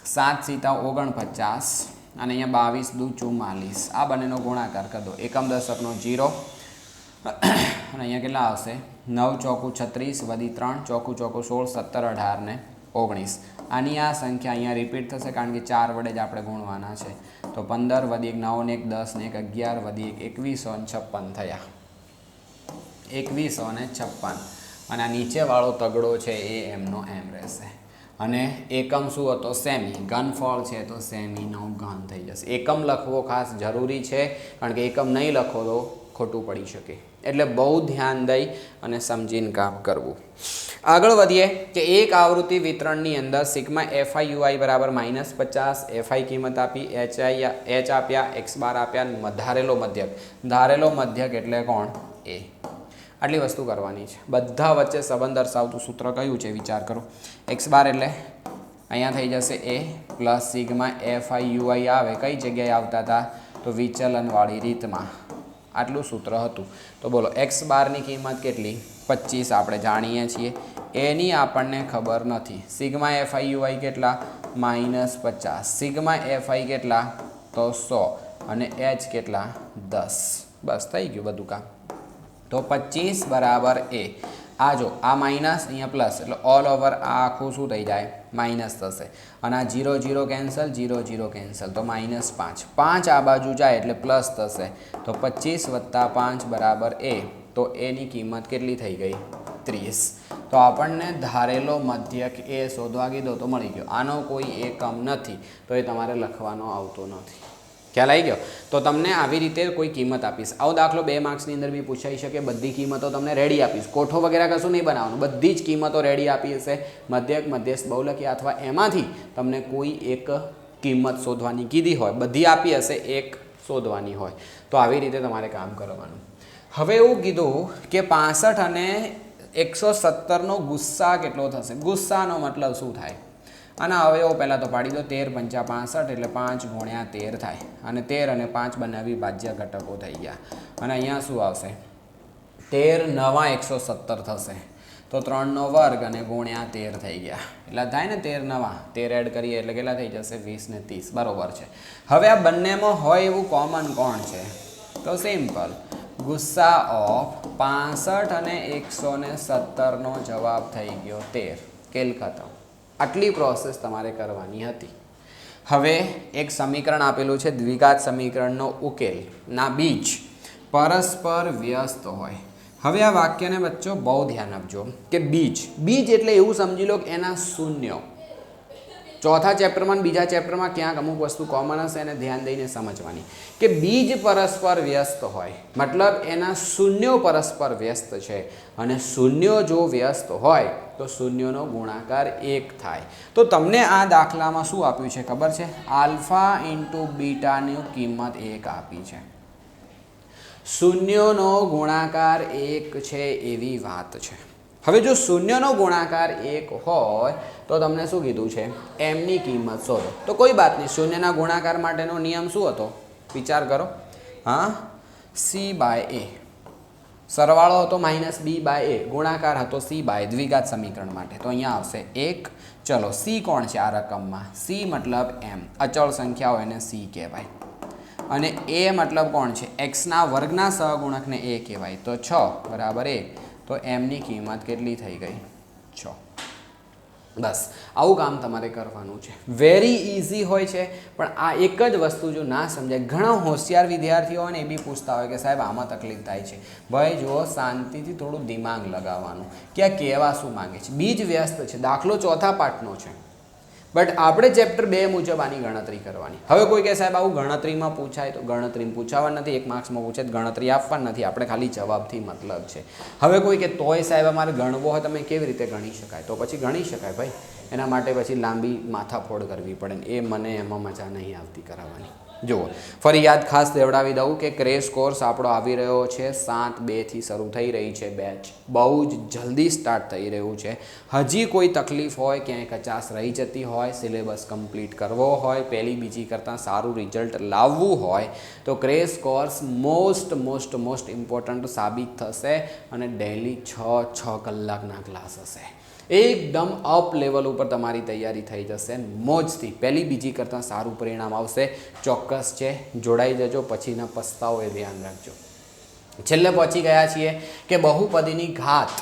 7 × 49 અને અહીંયા 22 × 44. આ બંનેનો ગુણાકાર કરી દો. એકમ દશકનો 0 અને અહીંયા કેટલા આવશે? 9 × 4 = 36 વધી 3 × 4 = 16 17 18 ને 19. આની આ સંખ્યા અહીંયા રિપીટ થશે કારણ કે 4 વડે જ આપણે ગુણવાના છે. તો 15 વધી 1 9 ને 1 10 ને 1 11 વધી 1 2156 થયા. 2156. અને આ નીચેવાળો તગડો છે એ એમનો એમ રહેશે. અને એકમ શું હતો? સેમી. ઘનફળ છે તો સેમીનો ઘન થઈ જશે. એકમ લખવો ખાસ જરૂરી છે કારણ કે એકમ નહીં લખો તો ખોટું પડી શકે. એટલે બહુ ધ્યાન દઈ અને સમજીને કામ કરવું. આગળ વધીએ કે એક આવૃત્તિ વિતરણની અંદર સિગ્મા એફઆઈ યુઆઈ બરાબર -50, એફઆઈ કિંમત આપી, એચ આપ્યા, એક્સ બાર આપ્યા, ધારેલો મધ્યક એટલે કોણ? એ. આટલી વસ્તુ કરવાની છે. બધા વચ્ચે સંબંધ દર્શાવતું સૂત્ર કયું છે વિચાર કરો. એક્સ બાર એટલે અહીંયા થઈ જશે એ પ્લસ સિગ્મા એફઆઈ યુઆઈ આવે કઈ જગ્યાએ આવતા હતા? તો વિચલનવાળી રીતમાં. આટલું સૂત્ર હતું. તો બોલો એક્સ બારની કિંમત કેટલી? 25 આપણે જાણીએ છીએ. એની આપણને ખબર નથી. સિગ્મા એફઆઈ યુઆઈ કેટલા? -50. સિગ્મા એફઆઈ કેટલા? તો 100 અને એચ કેટલા? 10. બસ થઈ ગયું બધું કામ. તો 25 બરાબર એ. આ જો આ માઇનસ અહીંયા પ્લસ એટલે ઓલ ઓવર આ આખું શું થઈ જાય? માઇનસ થશે. અને આ 0 0 કેન્સલ, 0 0 કેન્સલ, તો -5. 5 આ બાજુ જાય એટલે પ્લસ થશે. તો 25 + 5 બરાબર એ. તો એની કિંમત કેટલી થઈ ગઈ? 30. તો આપણને ધારેલો મધ્યક એ શોધવા કીધો તો મળી ગયો. આનો કોઈ એકમ નથી તો એ તમારે લખવાનો આવતો નથી. ખ્યાલ આવી ગયો? તો તમને આવી રીતે કોઈ કિંમત આપીશ. આવો દાખલો 2 માર્ક્સની અંદર બી પૂછાઈ શકે. બધી કિંમતો તમને રેડી આપીશ. કોઠો વગેરે કશું નહીં બનાવવાનું. બધી જ કિંમતો રેડી આપી હશે. મધ્યક, મધ્યસ્થ, બહુલકી અથવા એમાંથી તમને કોઈ એક કિંમત શોધવાની કીધી હોય, બધી આપી હશે, એક શોધવાની હોય. તો આવી રીતે તમારે કામ કરવાનું. હવે એવું કીધું કે 65 અને 117નો ગુસ્સા કેટલો થશે? ગુસ્સાનો મતલબ શું થાય? આના અવયવો પહેલાં તો પાડી દો. 13 × 5 = 65 એટલે 5 × 13 થાય. અને 13 અને 5 બંને અવિભાજ્ય ઘટકો થઈ ગયા. અને અહીંયા શું આવશે? 13 × 9 = 117 થશે. તો 3નો વર્ગ અને ગુણ્યા 13 થઈ ગયા. એટલે થાય ને 13 × 9 13 એડ કરીએ એટલે કેટલા થઈ જશે? 20 ને 30. બરાબર છે. હવે આ બંનેમાં હોય એવું કોમન કોણ છે? તો સિમ્પલ ગુસ્સા ઓફ 65 અને 117નો જવાબ થઈ ગયો 13. કેલ ખતમ. આટલી પ્રોસેસ તમારે કરવાની હતી. હવે એક સમીકરણ આપેલું છે, દ્વિઘાત સમીકરણનો ઉકેલ ના બીજ પરસ્પર વ્યસ્ત હોય. હવે આ વાક્યને બચ્ચો બહુ ધ્યાન આપજો કે બીજ એટલે એવું સમજી લો કે એના શૂન્યો. ચોથા ચેપ્ટરમાં બીજા ચેપ્ટરમાં ક્યાંક અમુક વસ્તુ કોમન હશે એને ધ્યાન દઈને સમજવાની કે બીજ પરસ્પર વ્યસ્ત હોય મતલબ એના શૂન્યો પરસ્પર વ્યસ્ત છે. અને શૂન્યો જો વ્યસ્ત હોય તો શૂન્યોનો ગુણાકાર 1 થાય. તો તમને આ દાખલામાં શું આપ્યું છે ખબર છે? આલ્ફા × બીટાની કિંમત 1 આપી છે. શૂન્યોનો ગુણાકાર 1 છે એવી વાત છે. હવે જો શૂન્યનો ગુણાકાર 1 હોય તો તમને શું કીધું છે? એમની કિંમત શોધો. તો કોઈ બાત નહીં. શૂન્યના ગુણાકાર માટેનો નિયમ શું હતો? વિચાર કરો. હા, c/a. સરવાળો હતો -b/a. ગુણાકાર હતો c/ દ્વિઘાત સમીકરણ માટે. તો અહીંયા આવશે 1. ચલો c કોણ છે આ રકમમાં? c મતલબ m. અચળ સંખ્યા હોય એને c કહેવાય. અને a મતલબ કોણ છે? x ના વર્ગના સહગુણકને a કહેવાય. તો 6 બરાબર 1. તો એમની કિંમત કેટલી થઈ ગઈ? 6. બસ આવું કામ તમારે કરવાનું છે. વેરી ઇઝી હોય છે. પણ આ એક જ વસ્તુ જો ના સમજાય, ઘણા હોશિયાર વિદ્યાર્થીઓ હોય ને એ બી પૂછતા હોય કે સાહેબ આમાં તકલીફ થાય છે. ભાઈ જુઓ, શાંતિથી થોડું દિમાગ લગાવવાનું કે આ કહેવા શું માંગે છે. બીજ વ્યસ્ત છે. દાખલો ચોથા પાઠનો છે બટ આપણે ચેપ્ટર 2 મુજબ આની ગણતરી કરવાની. હવે કોઈ કહે સાહેબ આવું ગણતરીમાં પૂછાય તો ગણતરીમાં પૂછાવા નથી. 1 માર્ક્સમાં પૂછે તો ગણતરી આપવા નથી. આપણે ખાલી જવાબથી મતલબ છે. હવે કોઈ કે તોય સાહેબ અમારે ગણવો હોય તમે કેવી રીતે ગણી શકાય? તો પછી ગણી શકાય ભાઈ. એના માટે પછી લાંબી માથાફોડ કરવી પડે ને એ મને એમાં મજા નહીં આવતી કરાવવાની. જુઓ ફરી યાદ ખાસ દેવડાવી દઉં કે ક્રેશ કોર્સ આપણો આવી રહ્યો છે 7/2થી શરૂ થઈ રહી છે બેચ. બહુ જ જલ્દી સ્ટાર્ટ થઈ રહ્યું છે. હજી કોઈ તકલીફ હોય, ક્યાંય કચાશ રહી જતી હોય, સિલેબસ કમ્પ્લીટ કરવો હોય, પહેલી બીજી કરતાં સારું રિઝલ્ટ લાવવું હોય તો ક્રેશ કોર્સ મોસ્ટ ઇમ્પોર્ટન્ટ સાબિત થશે. અને ડેઇલી 6 કલાકના ક્લાસ હશે. એકદમ અપ લેવલ ઉપર તમારી તૈયારી થઈ જશે. મોજથી પહેલી બીજી કરતાં સારું પરિણામ આવશે. ચોક્કસ છે. જોડાઈ જજો. પછીના પસ્તાવો એ ધ્યાન રાખજો. છેલ્લે પહોંચી ગયા છીએ કે બહુપદીની ઘાત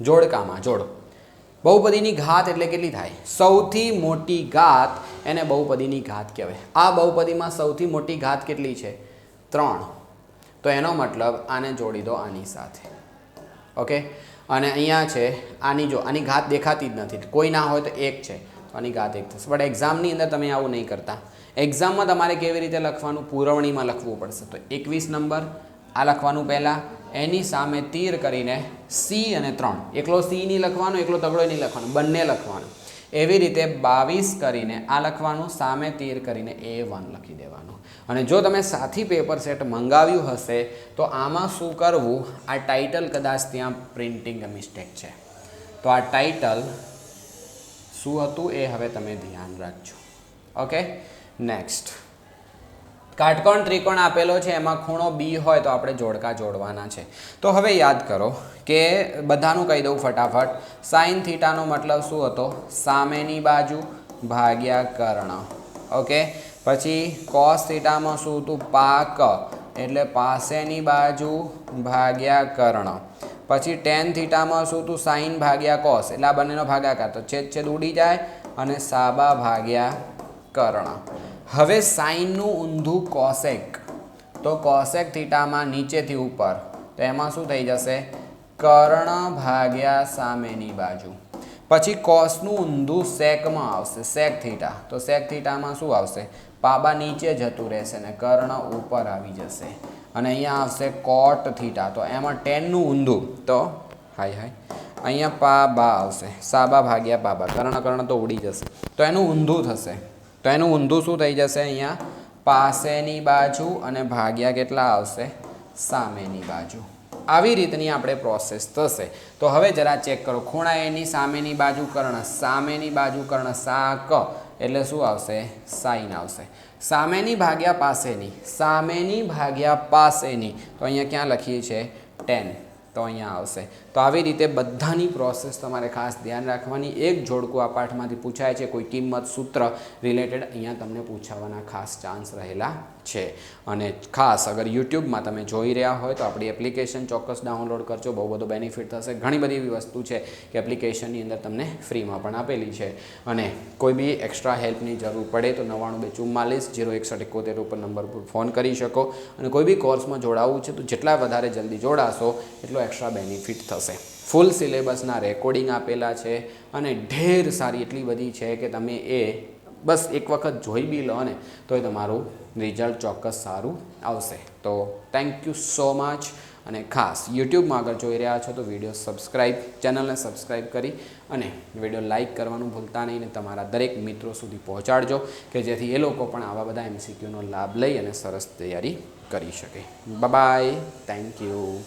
જોડકામાં જોડો. બહુપદીની ઘાત એટલે કેટલી થાય? સૌથી મોટી ઘાત એને બહુપદીની ઘાત કહેવાય. આ બહુપદીમાં સૌથી મોટી ઘાત કેટલી છે? 3. તો એનો મતલબ આને જોડી દો આની સાથે. ઓકે. અને અહીંયા છે આની, જો આની ઘાત દેખાતી જ નથી, કોઈ ના હોય તો 1 છે તો આની ઘાત 1 થશે. બટ એક્ઝામની અંદર તમે આવું નહીં કરતા. એક્ઝામમાં તમારે કેવી રીતે લખવાનું? પુરવણીમાં લખવું પડશે. તો 21 નંબર આ લખવાનું પહેલાં, એની સામે તીર કરીને સી અને 3, એકલો સી નહીં લખવાનો, એકલો તગડો નહીં લખવાનો, બંને લખવાનું. એવી રીતે 22 કરીને આ લખવાનું, સામે તીર કરીને A1 લખી દેવાનું. અને જો તમે સાથી પેપર સેટ મંગાવ્યું હશે તો આમાં શું કરવું, આ ટાઇટલ કદાચ ત્યાં પ્રિન્ટિંગ મિસ્ટેક છે, તો આ ટાઇટલ શું હતું એ હવે તમે ધ્યાન રાખજો. Okay, next. કાટકોણ ત્રિકોણ આપેલો છે, એમાં ખૂણો બી હોય તો આપણે જોડકા જોડવાના છે. તો હવે યાદ કરો કે બધાનું કહી દઉં ફટાફટ. સાઇન થીટાનો મતલબ શું હતો, સામેની બાજુ ભાગ્યા કર્ણ. ઓકે, પછી કોસ થીટામાં શું હતું, પાક એટલે પાસેની બાજુ ભાગ્યા કર્ણ. પછી ટેન થીટામાં શું હતું, સાઇન ભાગ્યા કોસ એટલે આ બંનેનો ભાગાકાર, તો છેદ ઉડી જાય અને સાબા ભાગ્યા કર્ણ. હવે સાઇનનું ઊંધું કોસેક, તો કોસેક થીટામાં નીચેથી ઉપર, તો એમાં શું થઈ જશે, કર્ણ ભાગ્યા સામેની બાજુ. પછી કોસનું ઊંધું સેકમાં આવશે, સેક થીટા, તો સેક થીટામાં શું આવશે, પાબા નીચે જતું રહેશે ને કર્ણ ઉપર આવી જશે. અને અહીંયા આવશે કોટ થીટા, તો એમાં ટેનનું ઊંધું, તો અહીંયા પાબા આવશે, સાબા ભાગ્યા પાબા, કર્ણ તો ઉડી જશે, તો એનું ઊંધું થશે. તો એનું ઊંધું શું થઈ જશે, અહીંયા પાસેની બાજુ અને ભાગ્યા કેટલા આવશે, સામેની બાજુ. આવી રીતની આપણે પ્રોસેસ થશે. તો હવે જરા ચેક કરો, ખૂણા એની સામેની બાજુ કર્ણ, સામેની બાજુ કર્ણ, સાક એટલે શું આવશે, સાઈન આવશે. સામેની ભાગ્યા પાસેની, સામેની ભાગ્યા પાસેની, તો અહીંયા ક્યાં લખીએ છીએ, 10, તો અહીંયા આવશે. તો આવી રીતે બધાની પ્રોસેસ તમારે ખાસ ધ્યાન રાખવાની. એક જોડકું આ પાઠમાંથી પૂછાય છે, કોઈ કિંમત સૂત્ર રિલેટેડ અહીંયા તમને પૂછાવાના ખાસ ચાન્સ રહેલા છે. અને ખાસ અગર યુટ્યુબમાં તમે જોઈ રહ્યા હોય તો આપણી એપ્લિકેશન ચોક્કસ ડાઉનલોડ કરજો, બહુ બધો બેનિફિટ થશે. ઘણી બધી એવી વસ્તુ છે કે એપ્લિકેશનની અંદર તમને ફ્રીમાં પણ આપેલી છે. અને કોઈ બી એક્સ્ટ્રા હેલ્પની જરૂર પડે તો 9924406171 ઉપર નંબર પર ફોન કરી શકો. અને કોઈ બી કોર્સમાં જોડાવવું છે તો જેટલા વધારે જલ્દી જોડાશો એટલો એક્સ્ટ્રા બેનિફિટ થશે. ફૂલ સિલેબસના રેકોર્ડિંગ આપેલા છે અને ઢેર સારી એટલી બધી છે કે તમે એ બસ એક વખત જોઈ બી લો ને તો એ તમારું રિઝલ્ટ ચોક્કસ સારું આવશે. તો થેન્ક યુ સો મચ. અને ખાસ યુટ્યુબમાં આગળ જોઈ રહ્યા છો તો ચેનલને સબસ્ક્રાઈબ કરી અને વિડીયો લાઇક કરવાનું ભૂલતા નહીં, ને તમારા દરેક મિત્રો સુધી પહોંચાડજો કે જેથી એ લોકો પણ આવા બધા MCQનો લાભ લઈ અને સરસ તૈયારી કરી શકે. Bye, thank you.